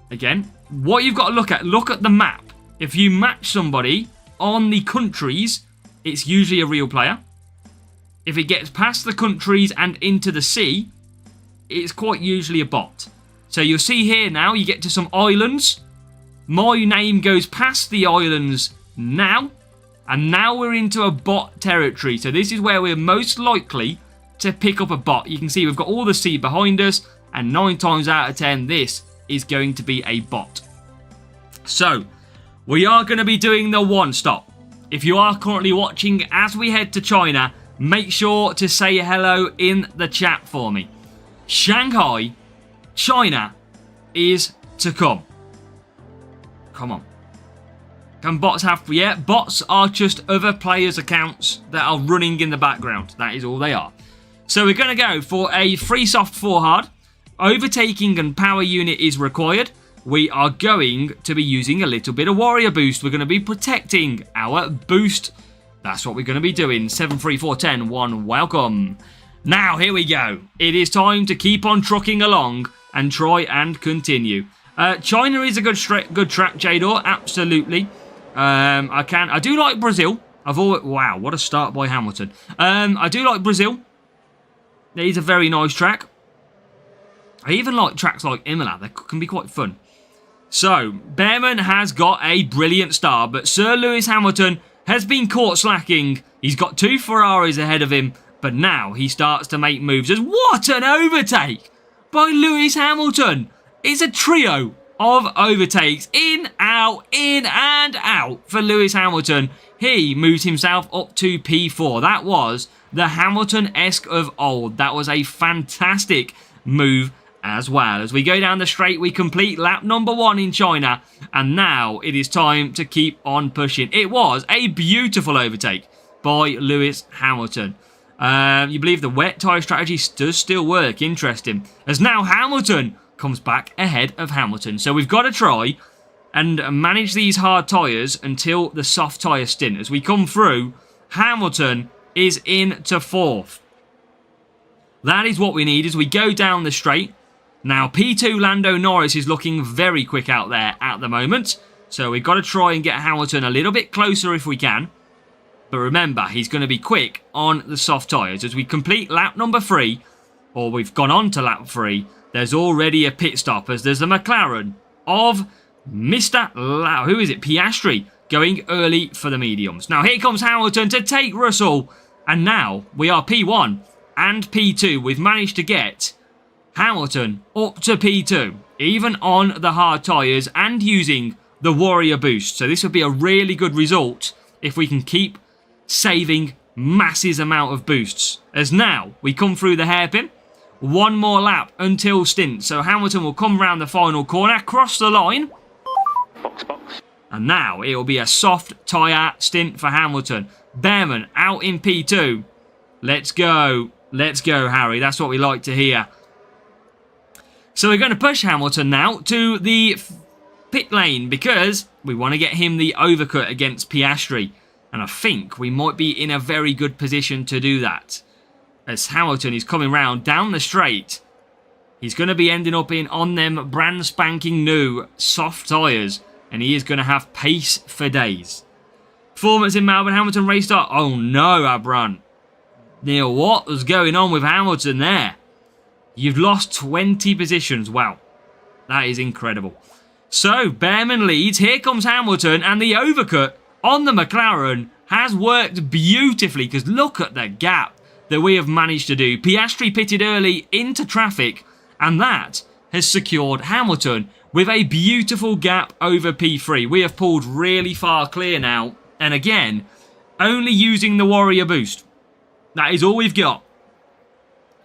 again, what you've got to look at the map. If you match somebody on the countries, it's usually a real player. If it gets past the countries and into the sea, it's quite usually a bot. So you'll see here now, you get to some islands. My name goes past the islands now. And now we're into a bot territory. So this is where we're most likely to pick up a bot. You can see we've got all the sea behind us, and 9 times out of 10 this is going to be a bot. So we are going to be doing the one stop. If you are currently watching as we head to China, make sure to say hello in the chat for me. Shanghai, China is to come. Come on. Can bots have... Yeah, bots are just other players' accounts that are running in the background. That is all they are. So we're going to go for a free soft 4 hard. Overtaking and power unit is required. We are going to be using a little bit of warrior boost. We're going to be protecting our boost. That's what we're going to be doing. 7, 3, 4, 10, 1, welcome. Now, here we go. It is time to keep on trucking along and try and continue. China is a good track, Jador. Absolutely. I do like Brazil. Wow, what a start by Hamilton. I do like Brazil. It is a very nice track. I even like tracks like Imola. They can be quite fun. So, Bearman has got a brilliant start, but Sir Lewis Hamilton has been caught slacking. He's got 2 Ferraris ahead of him, but now he starts to make moves. What an overtake by Lewis Hamilton. It's a trio of overtakes. In, and out for Lewis Hamilton. He moves himself up to P4. That was the Hamilton-esque of old. That was a fantastic move as well. As we go down the straight, we complete lap number 1 in China. And now it is time to keep on pushing. It was a beautiful overtake by Lewis Hamilton. You believe the wet tyre strategy does still work. Interesting. As now Hamilton comes back ahead of Hamilton. So we've got to try and manage these hard tyres until the soft tyre stint. As we come through, Hamilton is into 4th. That is what we need as we go down the straight. Now, P2 Lando Norris is looking very quick out there at the moment. So we've got to try and get Hamilton a little bit closer if we can. But remember, he's going to be quick on the soft tyres. As we complete lap number 3, or we've gone on to lap 3, there's already a pit stop as there's the McLaren of Mr. Who is it? Piastri going early for the mediums. Now, here comes Hamilton to take Russell. And now we are P1 and P2. We've managed to get Hamilton up to P2, even on the hard tyres and using the Warrior boost. So this would be a really good result if we can keep saving massive amount of boosts. As now we come through the hairpin. 1 more lap until stint. So Hamilton will come round the final corner, cross the line. Box. And now it will be a soft tyre stint for Hamilton. Bearman out in P2. Let's go. Let's go, Harry. That's what we like to hear. So we're going to push Hamilton now to the pit lane because we want to get him the overcut against Piastri. And I think we might be in a very good position to do that. As Hamilton is coming round down the straight, he's going to be ending up on them brand spanking new soft tyres. And he is going to have pace for days. Performance in Melbourne, Hamilton race start. Oh no, Abron. Neil, what was going on with Hamilton there? You've lost 20 positions. Wow. That is incredible. So, Bearman leads. Here comes Hamilton. And the overcut on the McLaren has worked beautifully. Because look at the gap that we have managed to do. Piastri pitted early into traffic. And that has secured Hamilton with a beautiful gap over P3. We have pulled really far clear now. And again, only using the Warrior boost. That is all we've got.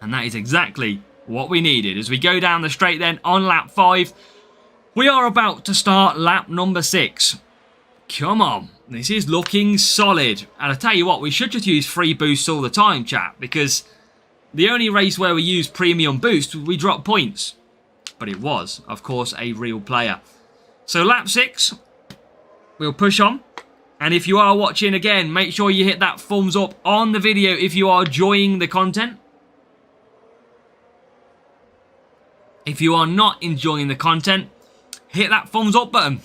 And that is exactly what we needed. As we go down the straight then on lap 5, we are about to start lap number 6. Come on. This is looking solid. And I tell you what, we should just use free boosts all the time, chat. Because the only race where we use premium boost, we drop points. But it was, of course, a real player. So lap 6, we'll push on. And if you are watching again, make sure you hit that thumbs up on the video if you are enjoying the content. If you are not enjoying the content, hit that thumbs up button.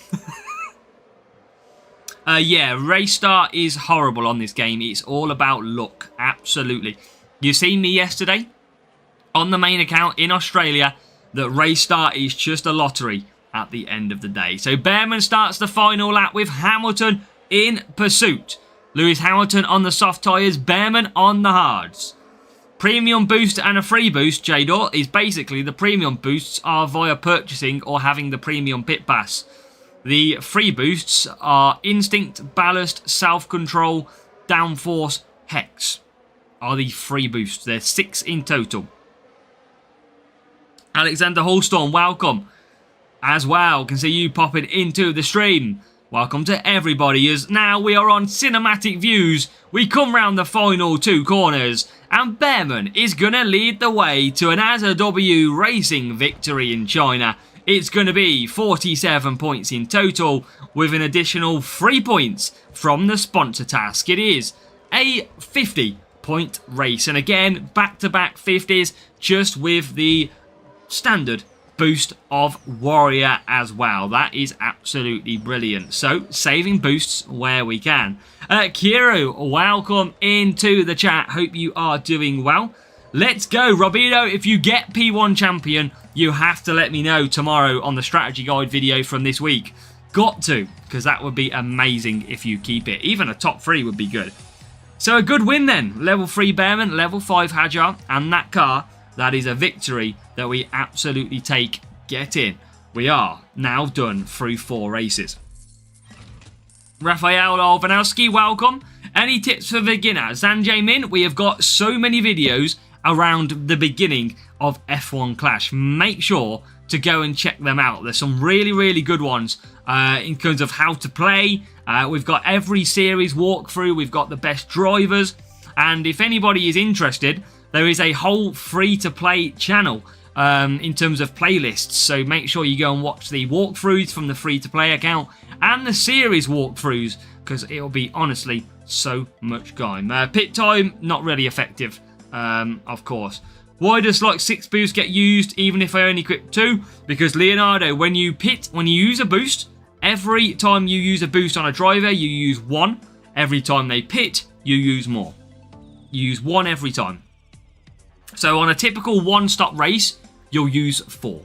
Yeah, race start is horrible on this game. It's all about luck, absolutely. You seen me yesterday on the main account in Australia that race start is just a lottery at the end of the day. So Bearman starts the final lap with Hamilton in pursuit. Lewis Hamilton on the soft tyres, Bearman on the hards. Premium boost and a free boost, Jador, is basically the premium boosts are via purchasing or having the premium pit pass. The free boosts are instinct, ballast, self-control, downforce, hex. Are the free boosts. There's 6 in total. Alexander Hallstorm, welcome. As well, can see you popping into the stream. Welcome to everybody, as now we are on cinematic views. We come round the final 2 corners, and Bearman is going to lead the way to an AZW Racing victory in China. It's going to be 47 points in total, with an additional 3 points from the sponsor task. It is a 50-point race, and again, back-to-back 50s, just with the standard boost of Warrior as well. That is absolutely brilliant. So, saving boosts where we can. Kiru, welcome into the chat. Hope you are doing well. Let's go. Robido, if you get P1 champion, you have to let me know tomorrow on the strategy guide video from this week. Got to, because that would be amazing if you keep it. Even a top 3 would be good. So, a good win then. Level 3 Bearman, level 5 Hajar, and that car. That is a victory that we absolutely take. Get in. We are now done through 4 races. Rafael Olvanowski, welcome. Any tips for beginners? Sanjay Min, we have got so many videos around the beginning of F1 Clash. Make sure to go and check them out. There's some really, really good ones in terms of how to play. We've got every series walkthrough. We've got the best drivers. And if anybody is interested, there is a whole free-to-play channel in terms of playlists. So make sure you go and watch the walkthroughs from the free-to-play account and the series walkthroughs, because it'll be, honestly, so much time. Pit time, not really effective, of course. Why does like 6 boosts get used even if I only equip 2? Because Leonardo, when you use a boost, every time you use a boost on a driver, you use 1. Every time they pit, you use more. You use 1 every time. So on a typical 1-stop race, you'll use 4.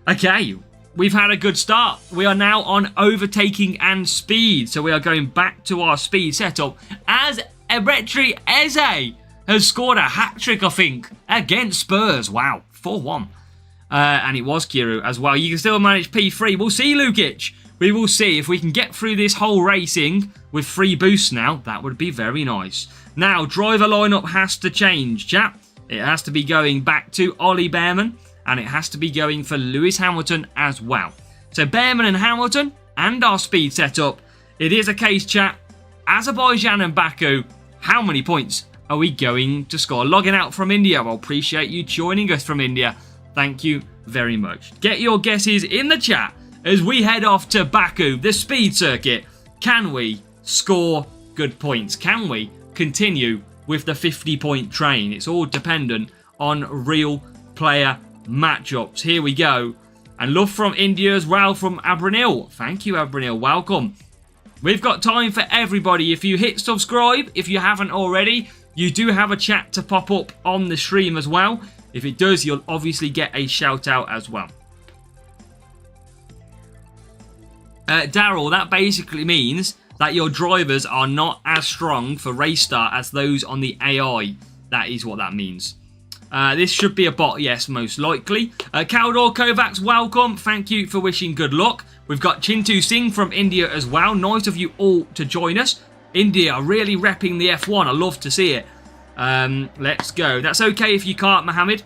Okay, we've had a good start. We are now on overtaking and speed. So we are going back to our speed setup as Ebretri Eze has scored a hat-trick, I think, against Spurs. Wow, 4-1. And it was Kiru as well. You can still manage P3. We'll see, Lukic. We will see if we can get through this whole racing with free boosts now. That would be very nice. Now, driver lineup has to change, chap. It has to be going back to Ollie Bearman, and it has to be going for Lewis Hamilton as well. So Bearman and Hamilton and our speed setup. It is a case, chat. Azerbaijan and Baku, how many points are we going to score? Logging out from India. Well, appreciate you joining us from India. Thank you very much. Get your guesses in the chat as we head off to Baku, the speed circuit. Can we score good points? Can we continue with the 50-point train? It's all dependent on real player matchups. Here we go. And love from India as well from Abranil. Thank you, Abranil. Welcome. We've got time for everybody. If you hit subscribe, if you haven't already, you do have a chat to pop up on the stream as well. If it does, you'll obviously get a shout out as well. Daryl, that basically means that your drivers are not as strong for race start as those on the AI. That is what that means. This should be a bot, yes, most likely. Kaldor Kovacs, welcome. Thank you for wishing good luck. We've got Chintu Singh from India as well. Nice of you all to join us. India really repping the F1. I love to see it. Let's go. That's okay if you can't, Mohammed.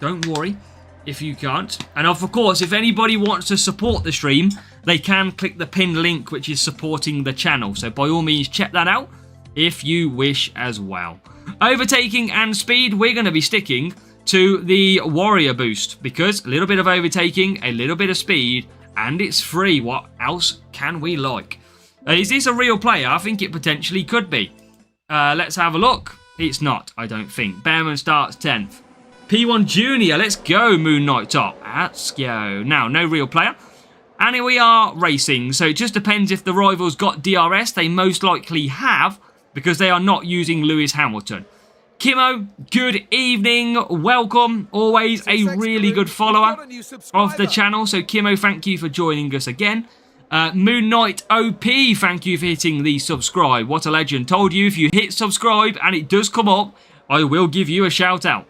Don't worry if you can't. And of course, if anybody wants to support the stream, they can click the pinned link which is supporting the channel. So by all means, check that out if you wish as well. Overtaking and speed, we're going to be sticking to the Warrior boost because a little bit of overtaking, a little bit of speed, and it's free. What else can we like? Is this a real player? I think it potentially could be. Let's have a look. It's not, I don't think. Behrman starts 10th. P1 Junior, let's go, Moon Knight top. Let's go. Now, no real player. And here we are racing. So it just depends if the rivals got DRS. They most likely have because they are not using Lewis Hamilton. Kimo, good evening. Welcome. Always a really good follower of the channel. So Kimo, thank you for joining us again. Moon Knight OP, thank you for hitting the subscribe. What a legend. Told you if you hit subscribe and it does come up, I will give you a shout out.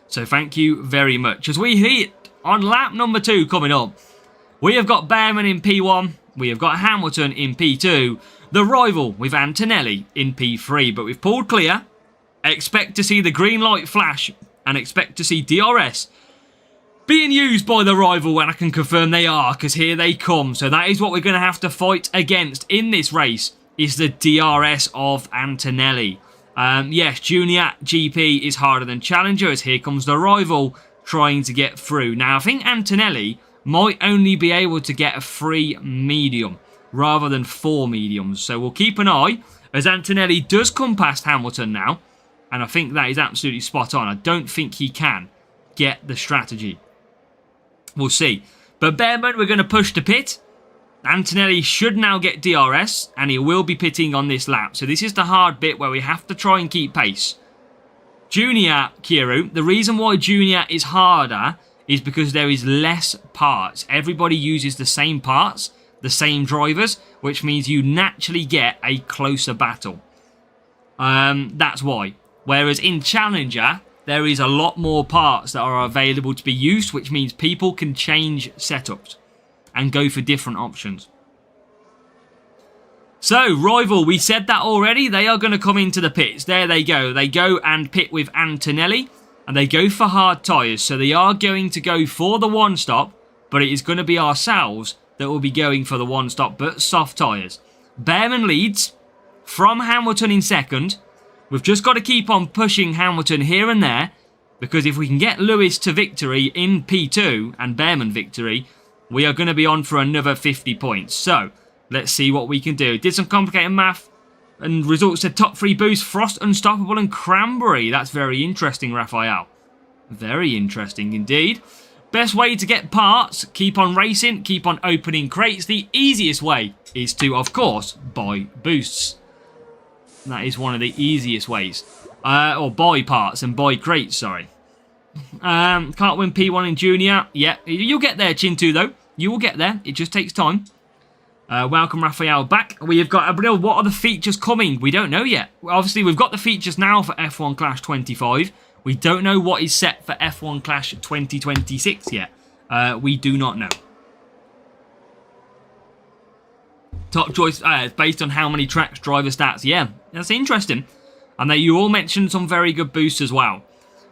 So thank you very much. As we hit on lap number 2 coming up, we have got Behrman in P1. We have got Hamilton in P2. The rival with Antonelli in P3. But we've pulled clear. Expect to see the green light flash. And expect to see DRS being used by the rival. And I can confirm they are. Because here they come. So that is what we're going to have to fight against in this race. Is the DRS of Antonelli. Yes, Junior GP is harder than Challenger. As here comes the rival trying to get through. Now I think Antonelli might only be able to get a 3 medium rather than 4 mediums. So we'll keep an eye as Antonelli does come past Hamilton now. And I think that is absolutely spot on. I don't think he can get the strategy. We'll see. But Behrman, we're going to push to pit. Antonelli should now get DRS and he will be pitting on this lap. So this is the hard bit where we have to try and keep pace. Junior, Kiru, the reason why Junior is harder is because there is less parts. Everybody uses the same parts, the same drivers, which means you naturally get a closer battle. That's why. Whereas in Challenger, there is a lot more parts that are available to be used, which means people can change setups and go for different options. So, rival, we said that already. They are going to come into the pits. There they go. They go and pit with Antonelli. And they go for hard tyres. So they are going to go for the one stop. But it is going to be ourselves that will be going for the one stop. But soft tyres. Behrman leads from Hamilton in second. We've just got to keep on pushing Hamilton here and there. Because if we can get Lewis to victory in P2 and Behrman victory, we are going to be on for another 50 points. So, let's see what we can do. Did some complicated math. And results said top 3 boost, Frost, Unstoppable and Cranberry. That's very interesting, Raphael. Very interesting indeed. Best way to get parts, keep on racing, keep on opening crates. The easiest way is to, of course, buy boosts. That is one of the easiest ways. Or buy parts and buy crates, sorry. Can't win P1 in Junior. Yeah, you'll get there, Chintu, though. You will get there. It just takes time. Welcome, Raphael, back. We have got Abril. What are the features coming? We don't know yet. Obviously, we've got the features now for F1 Clash 25. We don't know what is set for F1 Clash 2026 yet. We do not know. Top choice based on how many tracks, driver stats. Yeah, that's interesting. And that you all mentioned some very good boosts as well.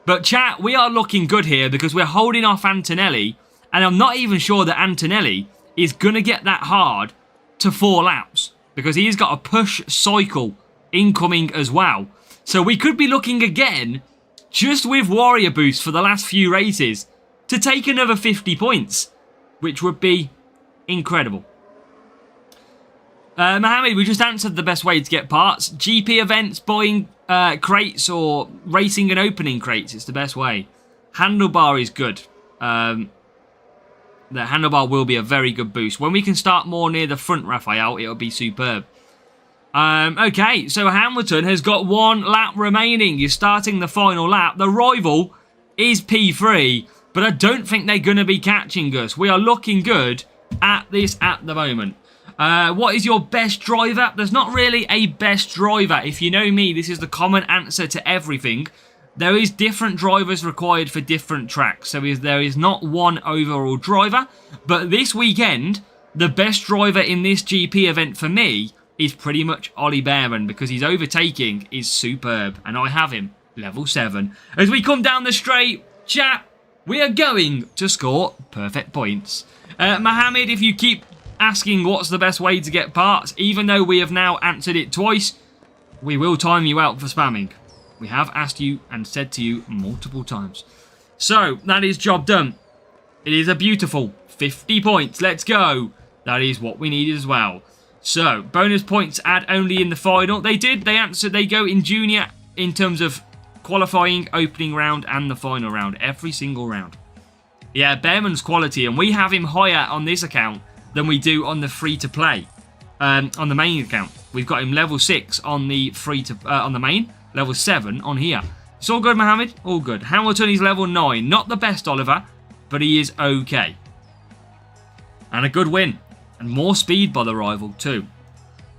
But chat, we are looking good here because we're holding off Antonelli. And I'm not even sure that Antonelli is going to get that hard to 4 laps because he's got a push cycle incoming as well. So we could be looking again, just with Warrior Boost for the last few races, to take another 50 points, which would be incredible. Mohammed, we just answered the best way to get parts. GP events, buying crates or racing and opening crates. It's the best way. Handlebar is good. The handlebar will be a very good boost. When we can start more near the front, Raphael, it'll be superb. Okay, so Hamilton has got 1 lap remaining. He's starting the final lap. The rival is P3, but I don't think they're going to be catching us. We are looking good at this at the moment. What is your best driver? There's not really a best driver. If you know me, this is the common answer to everything. There is different drivers required for different tracks. So there is not one overall driver. But this weekend, the best driver in this GP event for me is pretty much Ollie Behrman, because his overtaking is superb. And I have him level 7. As we come down the straight, chat, we are going to score perfect points. Mohammed, if you keep asking what's the best way to get parts, even though we have now answered it twice, we will time you out for spamming. We have asked you and said to you multiple times. So, that is job done. It is a beautiful 50 points. Let's go. That is what we needed as well. So, bonus points add only in the final. They did. They answered. They go in junior in terms of qualifying, opening round, and the final round. Every single round. Yeah, Behrman's quality, and we have him higher on this account than we do on the free-to-play. On the main account, we've got him level 6 on the on the main, level 7 on here. It's all good, Mohammed. All good. Hamilton is level 9. Not the best, Oliver, but he is okay. And a good win. And more speed by the rival too.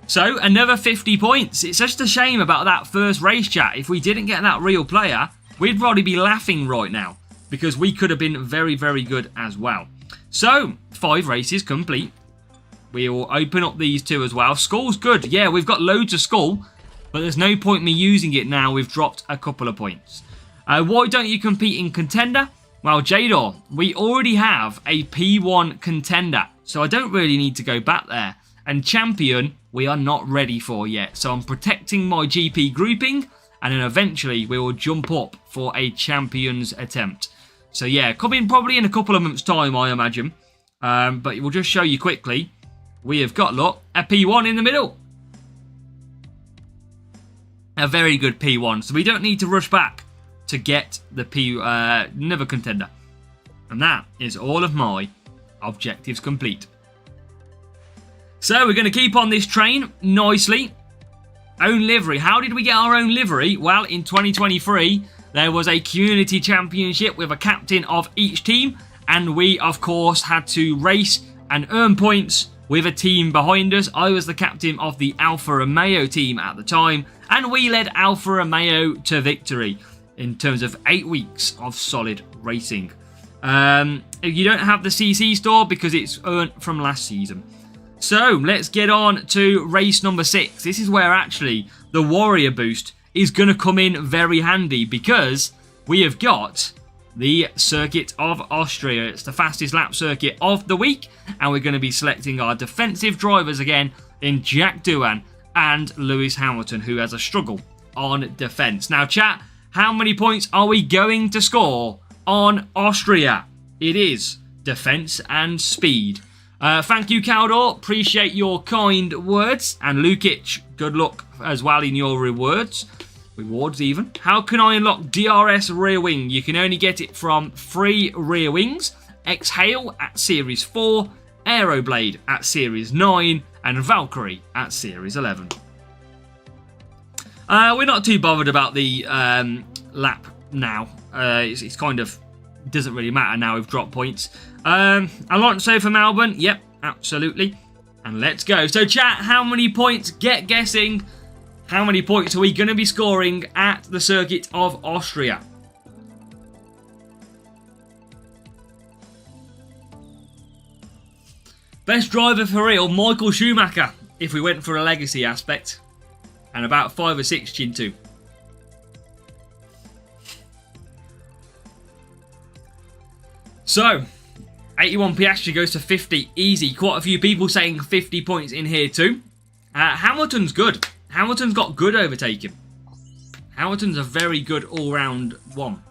So, another 50 points. It's just a shame about that first race, chat. If we didn't get that real player, we'd probably be laughing right now, because we could have been very, very good as well. So, 5 races complete. We will open up these 2 as well. Skull's good. Yeah, we've got loads of Skull, but there's no point me using it now. We've dropped a couple of points. Why don't you compete in Contender? Well, Jador, we already have a P1 Contender, so I don't really need to go back there. And Champion, we are not ready for yet. So I'm protecting my GP grouping, and then eventually we will jump up for a Champions attempt. So yeah, coming probably in a couple of months' time, I imagine. But we'll just show you quickly. We have got, look, a P1 in the middle. A very good P1. So we don't need to rush back to get the another Contender. And that is all of my objectives complete. So we're going to keep on this train nicely. Own livery. How did we get our own livery? Well, in 2023, there was a community championship with a captain of each team. And we, of course, had to race and earn points with a team behind us. I was the captain of the Alfa Romeo team at the time. And we led Alfa Romeo to victory in terms of 8 weeks of solid racing. You don't have the CC store because it's earned from last season. So let's get on to race number 6. This is where actually the Warrior Boost is going to come in very handy, because we have got the Circuit of Austria. It's the fastest lap circuit of the week, and we're going to be selecting our defensive drivers again in Jack Doohan and Lewis Hamilton, who has a struggle on defense. Now, chat, how many points are we going to score on Austria? It is defense and speed. Thank you, Caldor. Appreciate your kind words. And Lukic, good luck as well in your rewards. Rewards even. How can I unlock DRS rear wing? You can only get it from 3 rear wings. Exhale at Series 4. Aeroblade at Series 9. And Valkyrie at Series 11. We're not too bothered about the lap now. It's kind of doesn't really matter now we've dropped points. Alonso for Melbourne. Yep, absolutely. And let's go. So chat, how many points? Get guessing. How many points are we going to be scoring at the Circuit of Austria? Best driver for real, Michael Schumacher, if we went for a legacy aspect. And about 5 or 6 Chintu. So, 81 Piastri goes to 50. Easy. Quite a few people saying 50 points in here too. Hamilton's good. Hamilton's got good overtaking. Hamilton's a very good all-round one.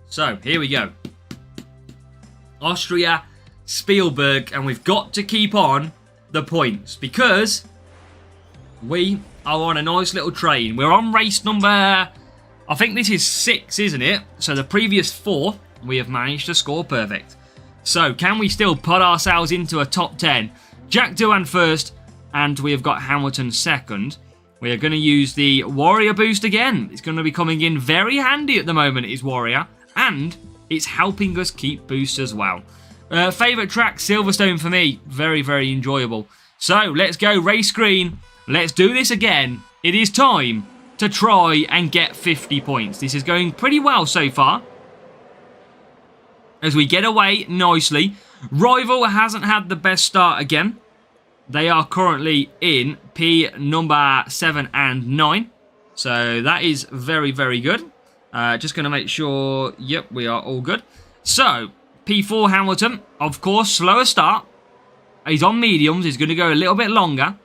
So, here we go. Austria, Spielberg, and we've got to keep on the points because we are on a nice little train. We're on race number, I think this is 6, isn't it? So the previous 4, we have managed to score perfect. So, can we still put ourselves into a top 10? Jack Doohan first, and we have got Hamilton second. We are going to use the Warrior boost again. It's going to be coming in very handy at the moment, is Warrior. And it's helping us keep boosts as well. Favourite track, Silverstone for me. Very, very enjoyable. So, let's go race screen. Let's do this again. It is time to try and get 50 points. This is going pretty well so far. As we get away nicely. Rival hasn't had the best start again. They are currently in P number 7 and 9. So that is very, very good. Just going to make sure, yep, we are all good. So, P4 Hamilton, of course, slower start. He's on mediums. He's going to go a little bit longer.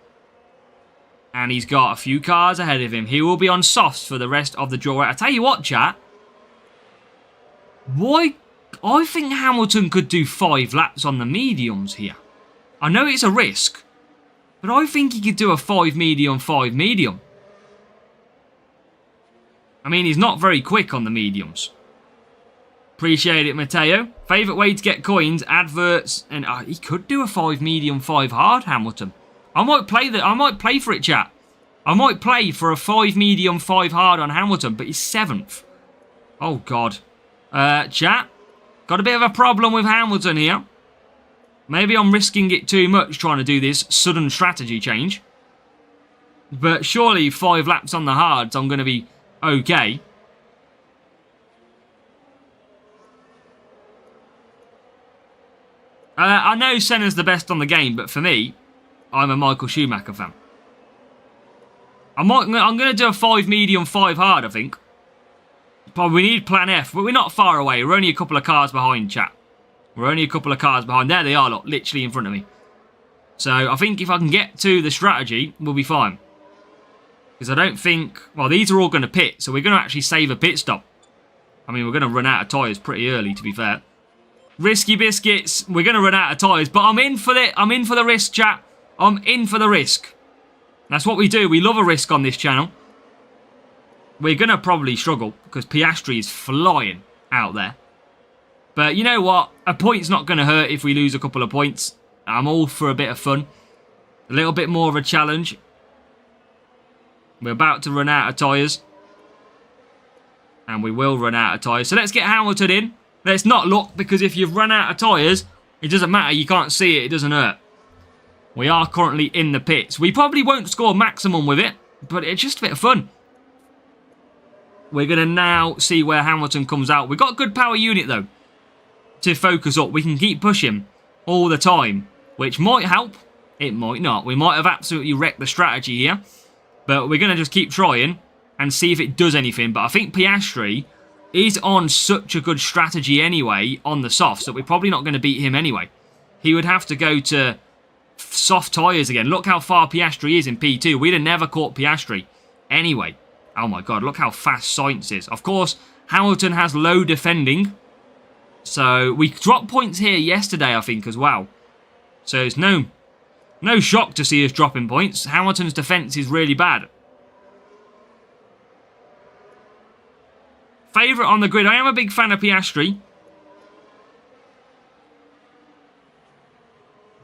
And he's got a few cars ahead of him. He will be on softs for the rest of the draw. I tell you what, chat. Why? I think Hamilton could do 5 laps on the mediums here. I know it's a risk. But I think he could do a 5 medium, 5 medium. I mean, he's not very quick on the mediums. Appreciate it, Matteo. Favourite way to get coins, adverts, and he could do a 5 medium, 5 hard, Hamilton. I might play for it, chat. I might play for a 5 medium, 5 hard on Hamilton, but he's 7th. Oh, God. Chat. Got a bit of a problem with Hamilton here. Maybe I'm risking it too much trying to do this sudden strategy change. But surely 5 laps on the hards, I'm going to be okay. I know Senna's the best on the game, but for me, I'm a Michael Schumacher fan. I'm going to do a 5 medium, 5 hard, I think. But we need plan F, but we're not far away. We're only a couple of cars behind, chat. We're only a couple of cars behind. There they are, look, literally in front of me. So I think if I can get to the strategy, we'll be fine. Because I don't think... Well, these are all going to pit, so we're going to actually save a pit stop. I mean, we're going to run out of tyres pretty early, to be fair. Risky biscuits. We're going to run out of tyres, but I'm in for the risk, chat. I'm in for the risk. That's what we do. We love a risk on this channel. We're going to probably struggle because Piastri is flying out there. But you know what? A point's not going to hurt if we lose a couple of points. I'm all for a bit of fun. A little bit more of a challenge. We're about to run out of tyres. And we will run out of tyres. So let's get Hamilton in. Let's not look, because if you've run out of tyres, it doesn't matter. You can't see it. It doesn't hurt. We are currently in the pits. We probably won't score maximum with it, but it's just a bit of fun. We're going to now see where Hamilton comes out. We've got a good power unit, though, to focus up. We can keep pushing all the time, which might help. It might not. We might have absolutely wrecked the strategy here, but we're going to just keep trying and see if it does anything. But I think Piastri is on such a good strategy anyway on the softs that we're probably not going to beat him anyway. He would have to go to soft tyres again. Look how far Piastri is in P2. We'd have never caught Piastri anyway. Oh my God, look how fast Sainz is. Of course, Hamilton has low defending. So we dropped points here yesterday, I think, as well. So it's no shock to see us dropping points. Hamilton's defence is really bad. Favourite on the grid. I am a big fan of Piastri.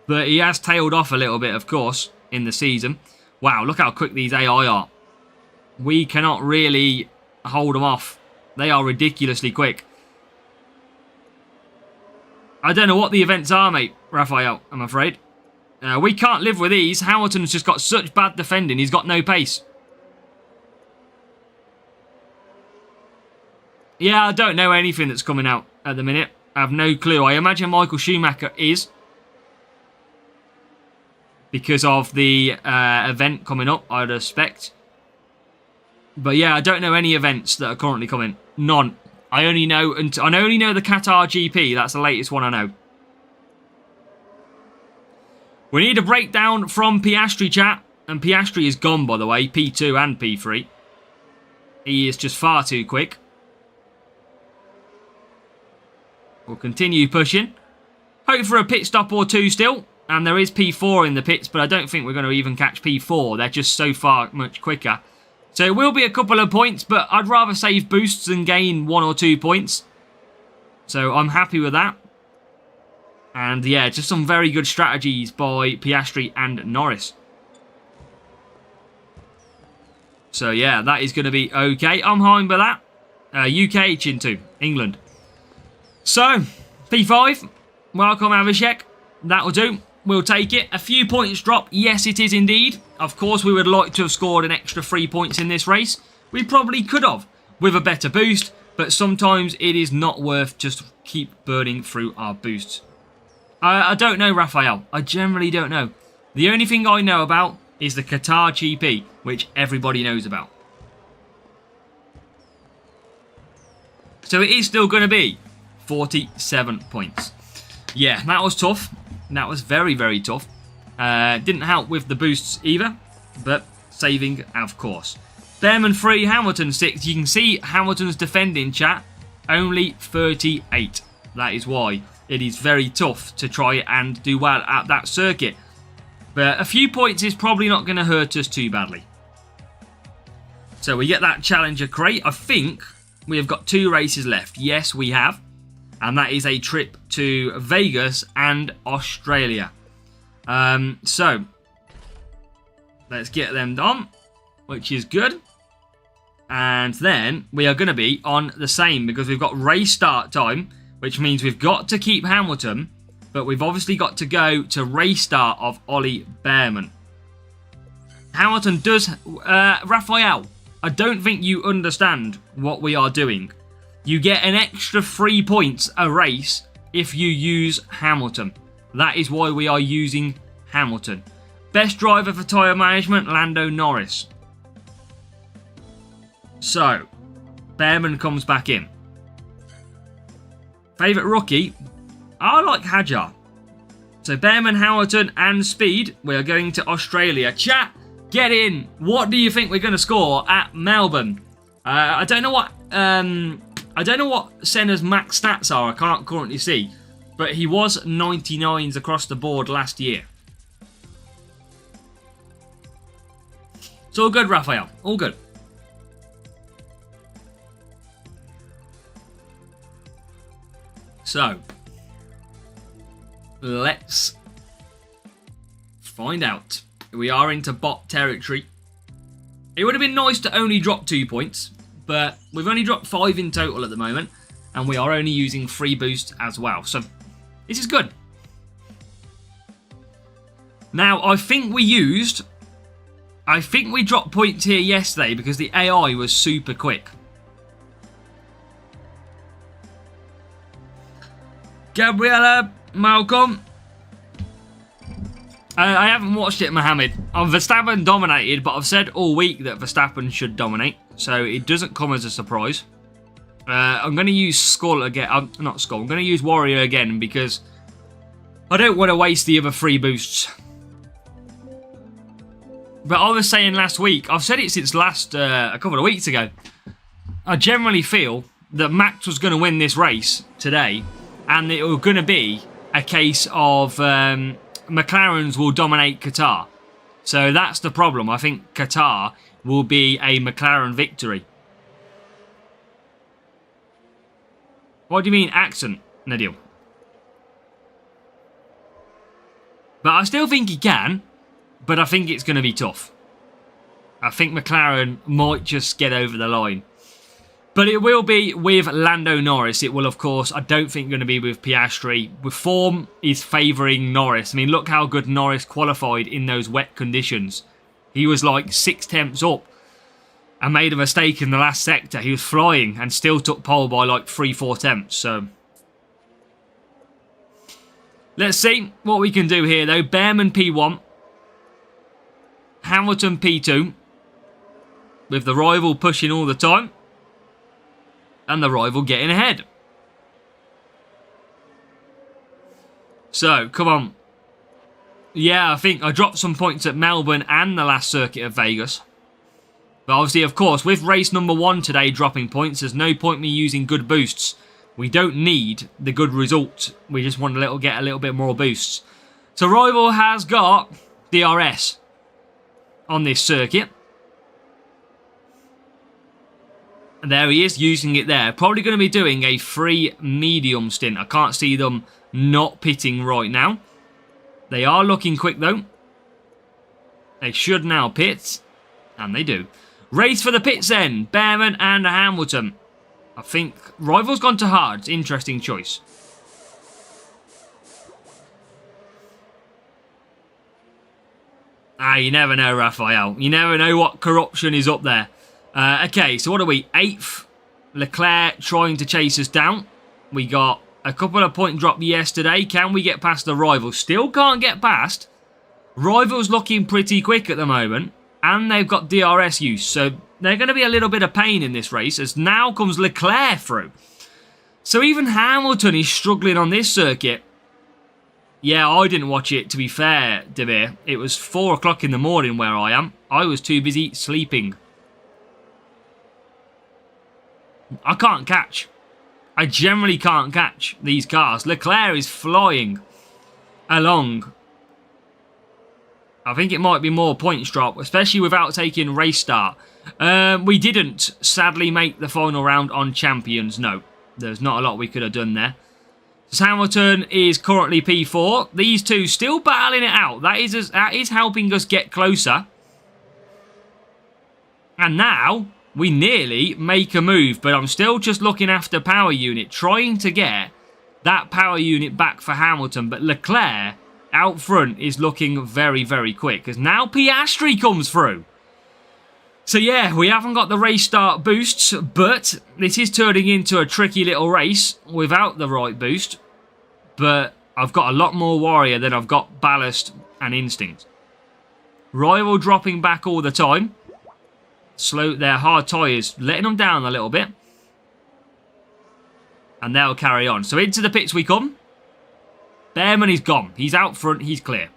But he has tailed off a little bit, of course, in the season. Wow, look how quick these AI are. We cannot really hold them off. They are ridiculously quick. I don't know what the events are, mate, Raphael, I'm afraid. We can't live with these. Hamilton's just got such bad defending. He's got no pace. Yeah, I don't know anything that's coming out at the minute. I have no clue. I imagine Michael Schumacher is, because of the event coming up, I'd expect. But yeah, I don't know any events that are currently coming. None. I only know the Qatar GP. That's the latest one I know. We need a breakdown from Piastri, chat. And Piastri is gone, by the way. P2 and P3. He is just far too quick. We'll continue pushing. Hope for a pit stop or two still. And there is P4 in the pits, but I don't think we're going to even catch P4. They're just so far much quicker. So it will be a couple of points, but I'd rather save boosts than gain 1 or 2 points. So I'm happy with that. And yeah, just some very good strategies by Piastri and Norris. So yeah, that is going to be okay. I'm fine with that. UK Chintu, England. So, P5. Welcome, Avishek. That'll do. We'll take it. A few points drop. Yes, it is indeed. Of course, we would like to have scored an extra 3 points in this race. We probably could have with a better boost, but sometimes it is not worth just keep burning through our boosts. I don't know, Raphael. I generally don't know. The only thing I know about is the Qatar GP, which everybody knows about. So it is still going to be 47 points. Yeah, that was tough. That was very, very tough. Didn't help with the boosts either, but saving, of course. Behrman 3, Hamilton 6. You can see Hamilton's defending, chat, only 38. That is why it is very tough to try and do well at that circuit. But a few points is probably not going to hurt us too badly. So we get that Challenger crate. I think we have got 2 races left. Yes, we have. And that is a trip to Vegas and Australia. So, let's get them done, which is good. And then we are going to be on the same because we've got race start time, which means we've got to keep Hamilton, but we've obviously got to go to race start of Ollie Behrman. Hamilton does... Raphael, I don't think you understand what we are doing. You get an extra 3 points a race if you use Hamilton. That is why we are using Hamilton. Best driver for tyre management, Lando Norris. So, Behrman comes back in. Favourite rookie, I like Hadjar. So Behrman, Hamilton and Speed, we are going to Australia. Chat, get in. What do you think we're going to score at Melbourne? I don't know what Senna's max stats are. I can't currently see. But he was 99s across the board last year. It's all good, Raphael. All good. So, let's find out. We are into bot territory. It would have been nice to only drop 2 points, but we've only dropped 5 in total at the moment, and we are only using 3 boosts as well. So, this is good. Now, I think we dropped points here yesterday because the AI was super quick. Gabriella, Malcolm. I haven't watched it, Mohammed. Verstappen dominated, but I've said all week that Verstappen should dominate, so it doesn't come as a surprise. I'm going to use Skull again. Not Skull. I'm going to use Warrior again because I don't want to waste the other 3 boosts. But I was saying last week, I've said it since a couple of weeks ago. I generally feel that Max was going to win this race today, and it was going to be a case of McLarens will dominate Qatar. So that's the problem. I think Qatar will be a McLaren victory. What do you mean accent, Nadil? But I still think he can, but I think it's going to be tough. I think McLaren might just get over the line. But it will be with Lando Norris. It will, of course, I don't think going to be with Piastri. With form is favouring Norris. I mean, look how good Norris qualified in those wet conditions. He was like 6 tenths up and made a mistake in the last sector. He was flying and still took pole by like 3-4 tenths. So let's see what we can do here, though. Behrman P1. Hamilton P2. With the rival pushing all the time. and the rival getting ahead. So, come on. Yeah, I think I dropped some points at Melbourne and the last circuit of Vegas. But obviously, of course, with race number 1 today dropping points, there's no point me using good boosts. We don't need the good result. We just want to get a little bit more boosts. So rival has got DRS on this circuit. And there he is, using it there. Probably going to be doing a free medium stint. I can't see them not pitting right now. They are looking quick though. They should now pit. And they do. Race for the pits then. Behrman and Hamilton. I think rival's gone to hards. Interesting choice. You never know, Raphael. You never know what corruption is up there. Okay, so what are we? 8th. Leclerc trying to chase us down. We got a couple of point drop yesterday. Can we get past the rival? Still can't get past. Rival's looking pretty quick at the moment. And they've got DRS use. So they're going to be a little bit of pain in this race. As now comes Leclerc through. So even Hamilton is struggling on this circuit. Yeah, I didn't watch it, to be fair, Demir. It was 4 o'clock in the morning where I am. I was too busy sleeping. I can't catch. I generally can't catch these cars. Leclerc is flying along. I think it might be more points drop, especially without taking race start. We didn't, sadly, make the final round on champions. No, there's not a lot we could have done there. So Hamilton is currently P4. These two still battling it out. That is helping us get closer. And now we nearly make a move, but I'm still just looking after power unit, trying to get that power unit back for Hamilton. But Leclerc out front is looking very, very quick, because now Piastri comes through. So yeah, we haven't got the race start boosts, but this is turning into a tricky little race without the right boost. But I've got a lot more warrior than I've got ballast and instinct. Rival dropping back all the time. Slow, their hard tyres letting them down a little bit. And they'll carry on. So into the pits we come. Behrman is gone. He's out front. He's clear.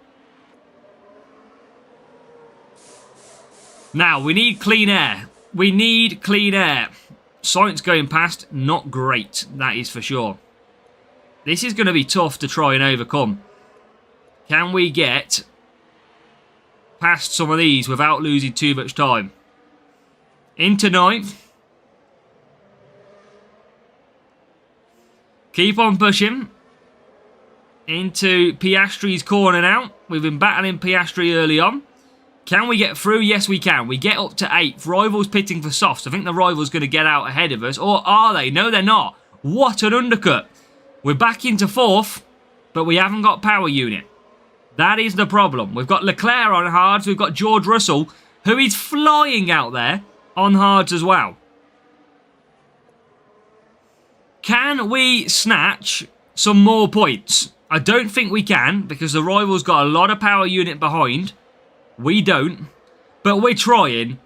Now, we need clean air. We need clean air. Sainz going past, not great. That is for sure. This is going to be tough to try and overcome. Can we get past some of these without losing too much time? Into 9th. Keep on pushing. Into Piastri's corner now. We've been battling Piastri early on. Can we get through? Yes, we can. We get up to 8th. Rival's pitting for softs. I think the rival's going to get out ahead of us. Or are they? No, they're not. What an undercut. We're back into 4th, but we haven't got power unit. That is the problem. We've got Leclerc on hards. We've got George Russell, who is flying out there on hards as well. Can we snatch some more points? I don't think we can, because the rival's got a lot of power unit behind. We don't, but we're trying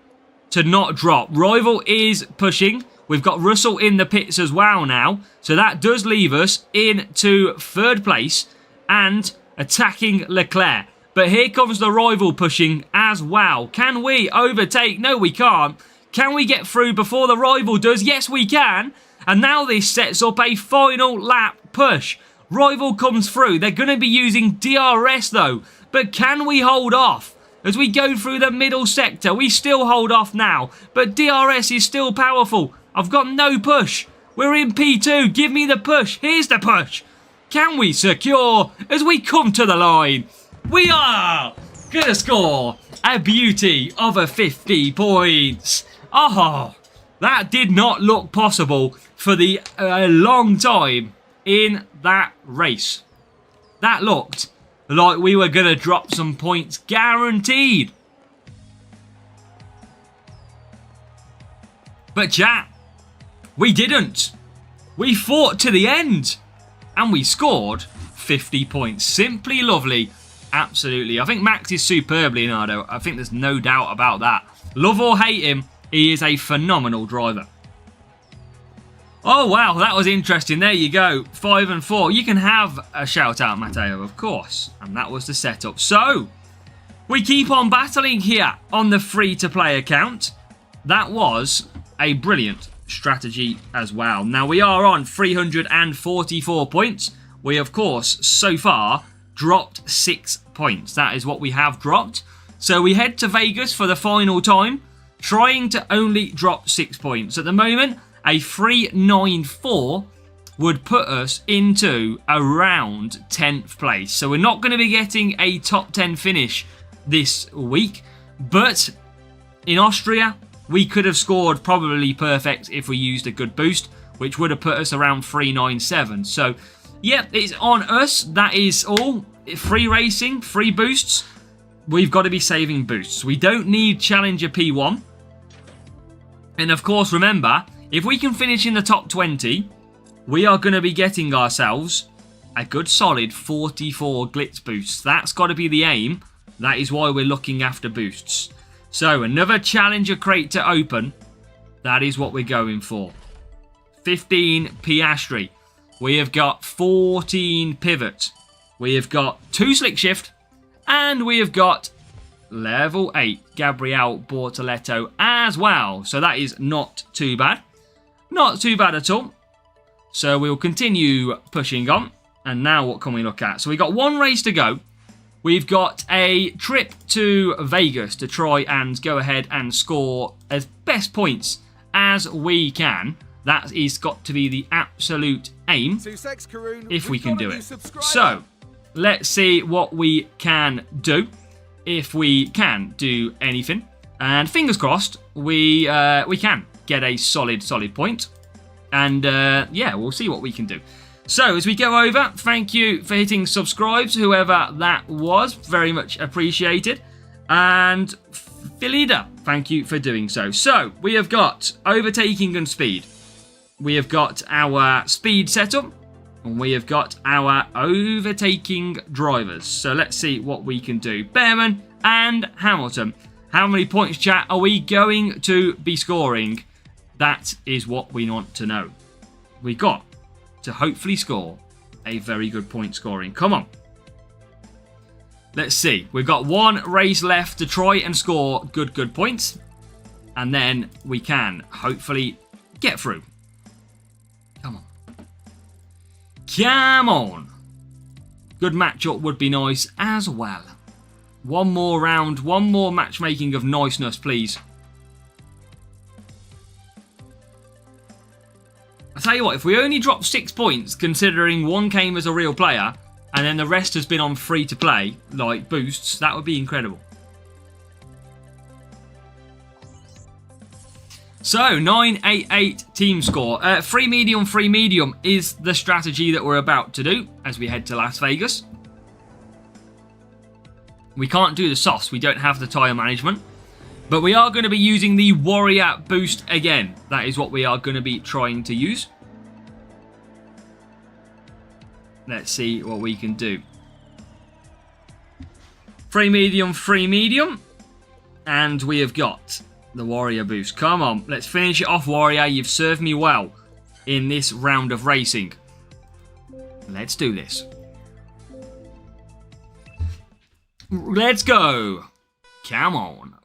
to not drop. Rival is pushing. We've got Russell in the pits as well now. So that does leave us into 3rd place and attacking Leclerc. But here comes the rival pushing as well. Can we overtake? No, we can't. Can we get through before the rival does? Yes, we can. And now this sets up a final lap push. Rival comes through. They're going to be using DRS though. But can we hold off? As we go through the middle sector, we still hold off now. But DRS is still powerful. I've got no push. We're in P2. Give me the push. Here's the push. Can we secure as we come to the line? We are going to score a beauty of a 50 points. Oh, that did not look possible for a long time in that race. That looked like we were going to drop some points guaranteed. But chat, we didn't. We fought to the end. And we scored 50 points. Simply lovely. Absolutely. I think Max is superb, Leonardo. I think there's no doubt about that. Love or hate him, he is a phenomenal driver. Oh, wow, that was interesting. There you go. 5 and 4. You can have a shout out, Matteo, of course. And that was the setup. So, we keep on battling here on the free-to-play account. That was a brilliant strategy as well. Now, we are on 344 points. We, of course, so far dropped 6 points. That is what we have dropped. So, we head to Vegas for the final time, trying to only drop 6 points. At the moment, a 394 would put us into around 10th place. So we're not going to be getting a top 10 finish this week. But in Austria, we could have scored probably perfect if we used a good boost, which would have put us around 397. So, yeah, it's on us. That is all. Free racing, free boosts. We've got to be saving boosts. We don't need Challenger P1. And of course, remember, if we can finish in the top 20, we are going to be getting ourselves a good solid 44 glitz boosts. That's got to be the aim. That is why we're looking after boosts. So another Challenger crate to open. That is what we're going for. 15 Piastri. We have got 14 Pivot. We have got 2 Slick Shift. And we have got level 8 Gabriel Bortoletto as well. So that is not too bad. Not too bad at all. So we'll continue pushing on. And now what can we look at? So we've got 1 race to go. We've got a trip to Vegas to try and go ahead and score as best points as we can. That is got to be the absolute aim if we can do it. So let's see what we can do. If we can do anything. And fingers crossed, we can get a solid point. And yeah, we'll see what we can do. So as we go over, thank you for hitting subscribes, whoever that was. Very much appreciated. And Philida, thank you for doing so. So we have got overtaking and speed. We have got our speed setup. And we have got our overtaking drivers. So let's see what we can do. Behrman and Hamilton. How many points, chat, are we going to be scoring? That is what we want to know. We got to hopefully score a very good point scoring. Come on. Let's see. We've got 1 race left to try and score good points. And then we can hopefully get through. Come on. Come on. Good matchup would be nice as well. 1 more round. 1 more matchmaking of niceness, please. I tell you what, if we only drop 6 points, considering 1 came as a real player, and then the rest has been on free to play, like boosts, that would be incredible. So, 988 team score. Free medium is the strategy that we're about to do as we head to Las Vegas. We can't do the softs, we don't have the tyre management. But we are going to be using the Warrior boost again. That is what we are going to be trying to use. Let's see what we can do. Free medium. And we have got the Warrior boost. Come on, let's finish it off, Warrior. You've served me well in this round of racing. Let's do this. Let's go. Come on.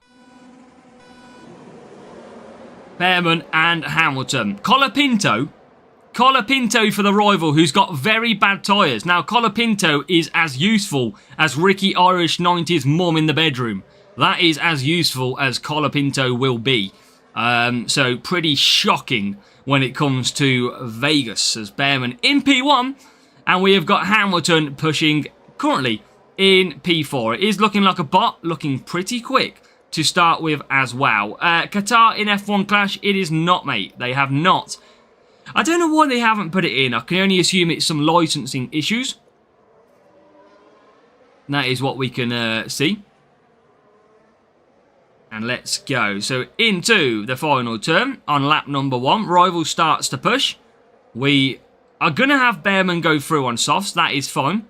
Behrman and Hamilton. Colapinto for the rival who's got very bad tyres. Now, Colapinto is as useful as Ricky Irish 90's mum in the bedroom. That is as useful as Colapinto will be. So, pretty shocking when it comes to Vegas as Behrman in P1. And we have got Hamilton pushing currently in P4. It is looking like a bot, looking pretty quick to start with as well. Qatar in F1 Clash, it is not, mate. They have not. I don't know why they haven't put it in. I can only assume it's some licensing issues. And that is what we can see. And let's go. So into the final turn on lap number 1. Rival starts to push. We are going to have Behrman go through on softs. That is fine.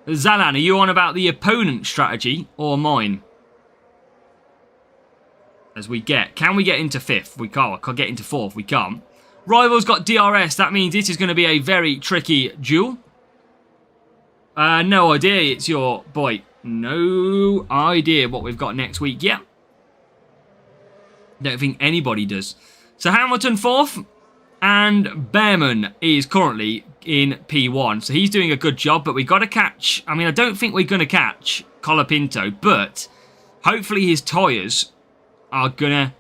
Zalan, are you on about the opponent strategy or mine? as we get. Can we get into 5th? We can't. Can't get into 4th. We can't. Rival's got DRS. That means this is going to be a very tricky duel. No idea. It's your boy. No idea what we've got next week yet. Don't think anybody does. So Hamilton 4th. And Behrman is currently in P1. So he's doing a good job. But we've got to catch... I mean, I don't think we're going to catch Colapinto. But hopefully his tyres are going to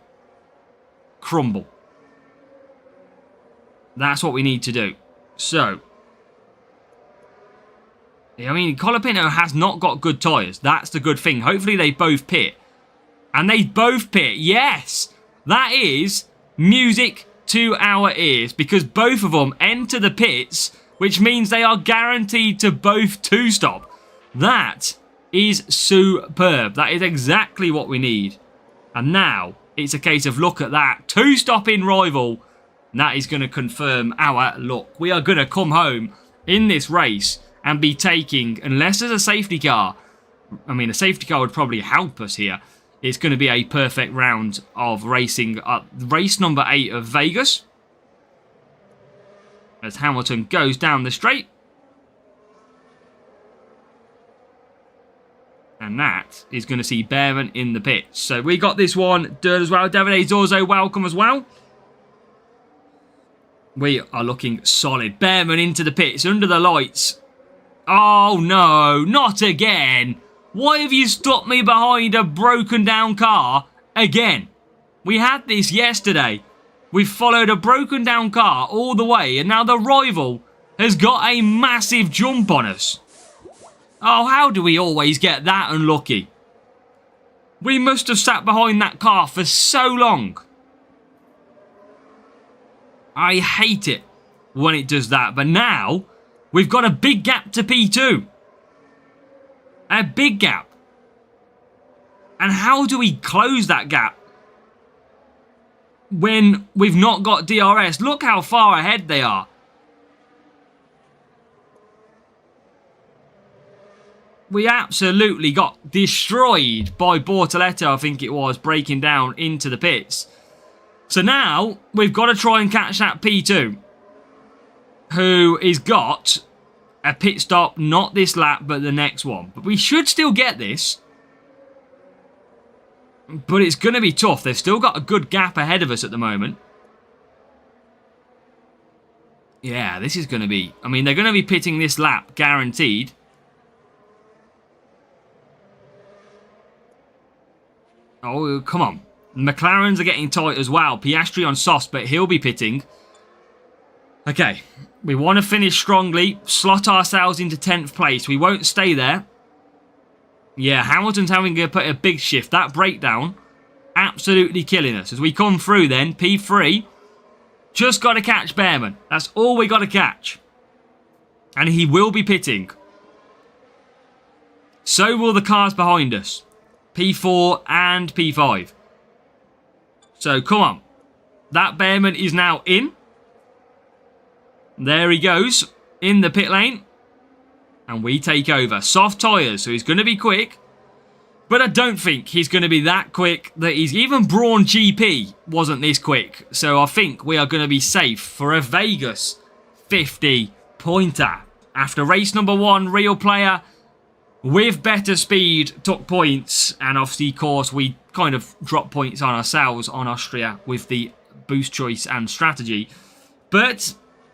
crumble. That's what we need to do. So, I mean, Colapinto has not got good tyres. That's the good thing. Hopefully they both pit. And they both pit. Yes! That is music to our ears. Because both of them enter the pits, which means they are guaranteed to both two-stop. That is superb. That is exactly what we need. And now, it's a case of look at that. Two-stop in Rival. And that is going to confirm our luck. We are going to come home in this race and be taking, unless there's a safety car, I mean, a safety car would probably help us here. It's going to be a perfect round of racing. Race number 8 of Vegas. As Hamilton goes down the straight. And that is going to see Behrman in the pits. So we got this one done as well. Davide Zorzo, welcome as well. We are looking solid. Behrman into the pits, under the lights. Oh no, not again. Why have you stopped me behind a broken down car again? We had this yesterday. We followed a broken down car all the way and now the Rival has got a massive jump on us. Oh, how do we always get that unlucky? We must have sat behind that car for so long. I hate it when it does that. But now, we've got a big gap to P2. A big gap. And how do we close that gap when we've not got DRS? Look how far ahead they are. We absolutely got destroyed by Bortoleto, I think it was, breaking down into the pits. So now, we've got to try and catch that P2, who has got a pit stop, not this lap, but the next one. But we should still get this. But it's going to be tough. They've still got a good gap ahead of us at the moment. Yeah, this is going to be... I mean, they're going to be pitting this lap, guaranteed. Oh, come on. McLarens are getting tight as well. Piastri on softs, but he'll be pitting. Okay, we want to finish strongly, slot ourselves into 10th place. We won't stay there. Yeah, Hamilton's having to put a big shift. That breakdown, absolutely killing us. As we come through then, P3, just got to catch Behrman. That's all we got to catch. And he will be pitting. So will the cars behind us. P4 and P5. So, come on. That Behrman is now in. There he goes. In the pit lane. And we take over. Soft tyres, so he's going to be quick. But I don't think he's going to be that quick. That he's even Brawn GP wasn't this quick. So I think we are going to be safe for a Vegas 50 pointer. After race number 1, real player with better speed took points. And obviously, of course, we kind of dropped points on ourselves on Austria with the boost choice and strategy. But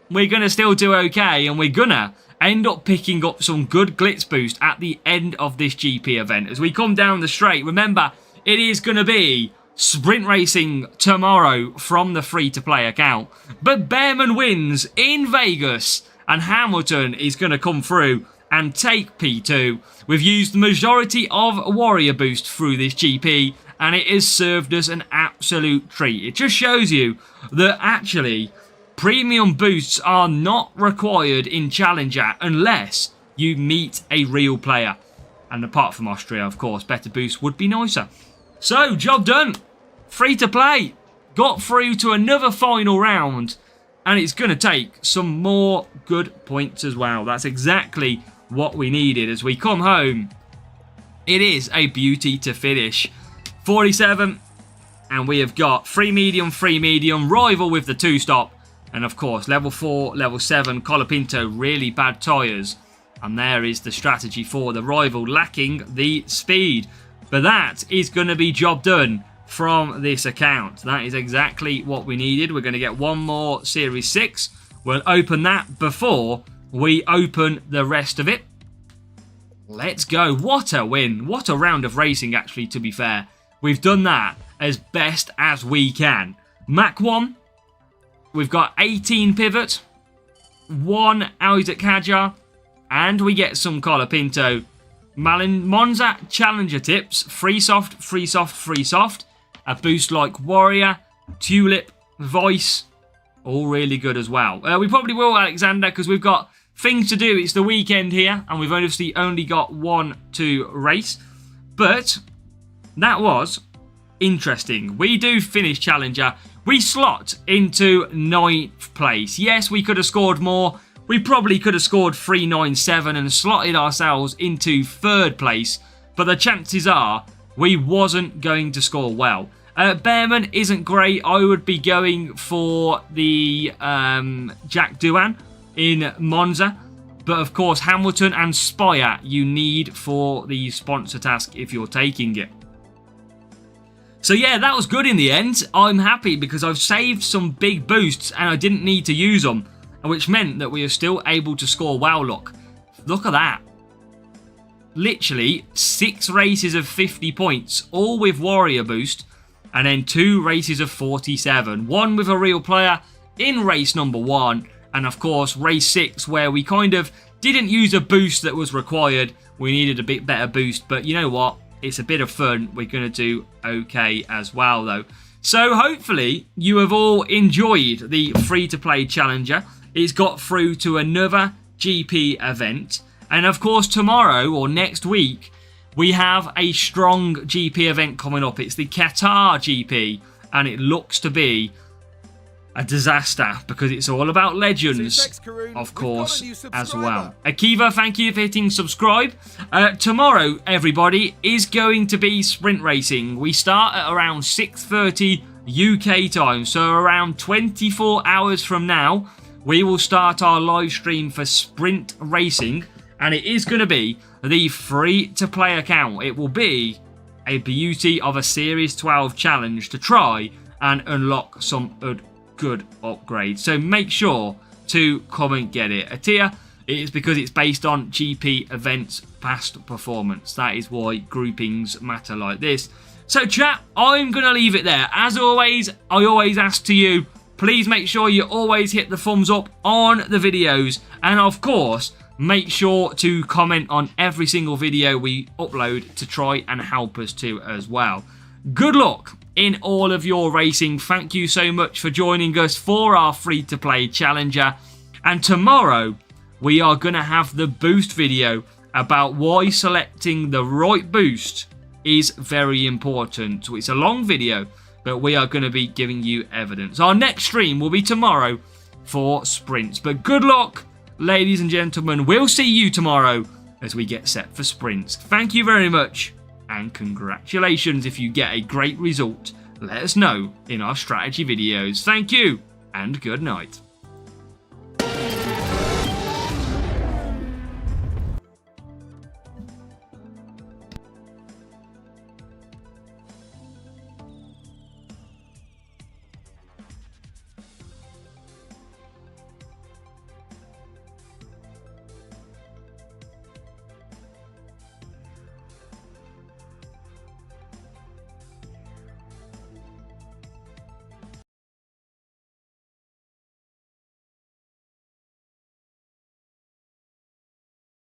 we're going to still do okay. And we're going to end up picking up some good glitz boost at the end of this GP event. As we come down the straight, remember, it is going to be sprint racing tomorrow from the free-to-play account. But Behrman wins in Vegas, and Hamilton is going to come through and take P2. We've used the majority of Warrior Boost through this GP, and it has served us an absolute treat. It just shows you that actually premium boosts are not required in Challenger unless you meet a real player. And apart from Austria, of course, better boosts would be nicer. So, job done. Free to play. Got through to another final round. And it's going to take some more good points as well. That's exactly what we needed. As we come home, it is a beauty to finish. 47. And we have got free medium, rival with the 2-stop. And of course, level 4, level 7, Colapinto, really bad tyres. And there is the strategy for the rival, lacking the speed. But that is going to be job done from this account. That is exactly what we needed. We're going to get one more Series 6. We'll open that before we open the rest of it. Let's go. What a win. What a round of racing, actually, to be fair. We've done that as best as we can. Mach 1. We've got 18 pivot. 1 Isaac Hadjar. And we get some Colapinto. Monza Challenger tips. Free soft, free soft, free soft. A boost like Warrior. Tulip. Voice. All really good as well. We probably will, Alexander, because we've got things to do. It's the weekend here, and we've obviously only got one to race. But that was interesting. We do finish Challenger. We slot into 9th place. Yes, we could have scored more. We probably could have scored 397 and slotted ourselves into 3rd place. But the chances are we wasn't going to score well. Behrman isn't great. I would be going for the Jack Doohan in Monza. But of course, Hamilton and Spire you need for the sponsor task if you're taking it. So yeah, that was good in the end. I'm happy because I've saved some big boosts and I didn't need to use them. Which meant that we are still able to score well. Look at that. Literally 6 races of 50 points, all with Warrior boost. And then 2 races of 47. 1 with a real player in race number 1. And of course, race 6 where we kind of didn't use a boost that was required. We needed a bit better boost. But you know what? It's a bit of fun. We're going to do okay as well though. So hopefully you have all enjoyed the free-to-play Challenger. It's got through to another GP event. And of course tomorrow or next week we have a strong GP event coming up. It's the Qatar GP, and it looks to be a disaster because it's all about legends, of course, as well. Akiva, thank you for hitting subscribe. Tomorrow, everybody, is going to be sprint racing. We start at around 6:30 UK time, so around 24 hours from now, we will start our live stream for sprint racing, and it is going to be the free-to-play account. It will be a beauty of a Series 12 challenge to try and unlock some good upgrades. So make sure to come and get it. Atia, it is because it's based on GP events past performance. That is why groupings matter like this. So chat, I'm going to leave it there. As always, I always ask to you, please make sure you always hit the thumbs up on the videos. And of course, make sure to comment on every single video we upload to try and help us too as well. Good luck in all of your racing. Thank you so much for joining us for our free-to-play Challenger. And tomorrow, we are going to have the boost video about why selecting the right boost is very important. So it's a long video, but we are going to be giving you evidence. Our next stream will be tomorrow for sprints. But good luck, ladies and gentlemen. We'll see you tomorrow as we get set for sprints. Thank you very much, and congratulations if you get a great result. Let us know in our strategy videos. Thank you, and good night.